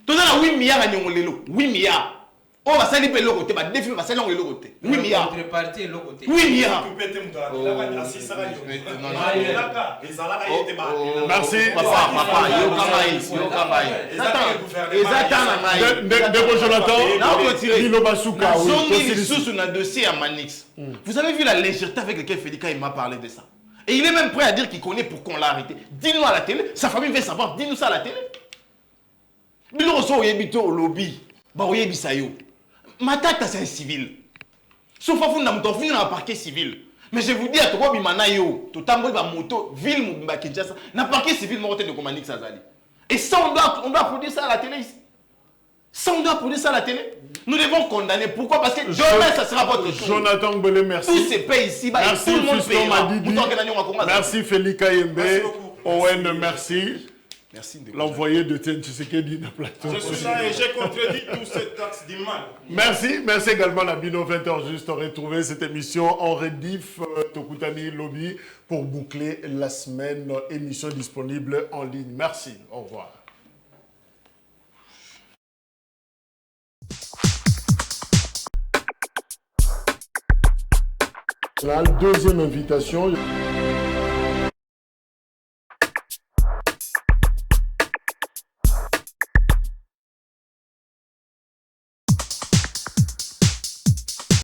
Tozana 8 milliards à nyongolelo. 8 milliards. Oh, va sali pe lokote, ba défi va sali on lokote. 8 milliards. Contrepartie lokote. 8 milliards. Merci. Papa, vous avez vu la légèreté avec laquelle Félix m'a parlé de ça. Et il est même prêt à dire qu'il connaît pourquoi on l'a arrêté. Dis-nous à la télé, sa famille veut savoir, dis-nous ça à la télé. Biloso yebito au lobby, ba oyebisayo. Matata c'est un civil. Sauf à fond dans un parquet civil. Mais je vous dis à toi, Bimanayo, tout tambour ba moto, ville Mouba Kinshasa, n'a parquet civil mortel de Komanik Sazali. Et ça, on doit produire ça à la télé ici. Ça, on doit produire ça à la télé. Nous devons condamner. Pourquoi? Parce que demain, ça sera votre tour. Jonathan Ngwele, merci. Tous ces pays ici, merci, tout le monde payera. Merci Félix Kayembe. Owen, merci. Merci. L'envoyé de Tshisekedi dans le plateau. Je suis là et j'ai contredit tout cet axe du mal. Merci également à Bino 20h juste retrouver cette émission en rediff Tokutani Lobby pour boucler la semaine. Émission disponible en ligne. Merci. Au revoir. La deuxième invitation.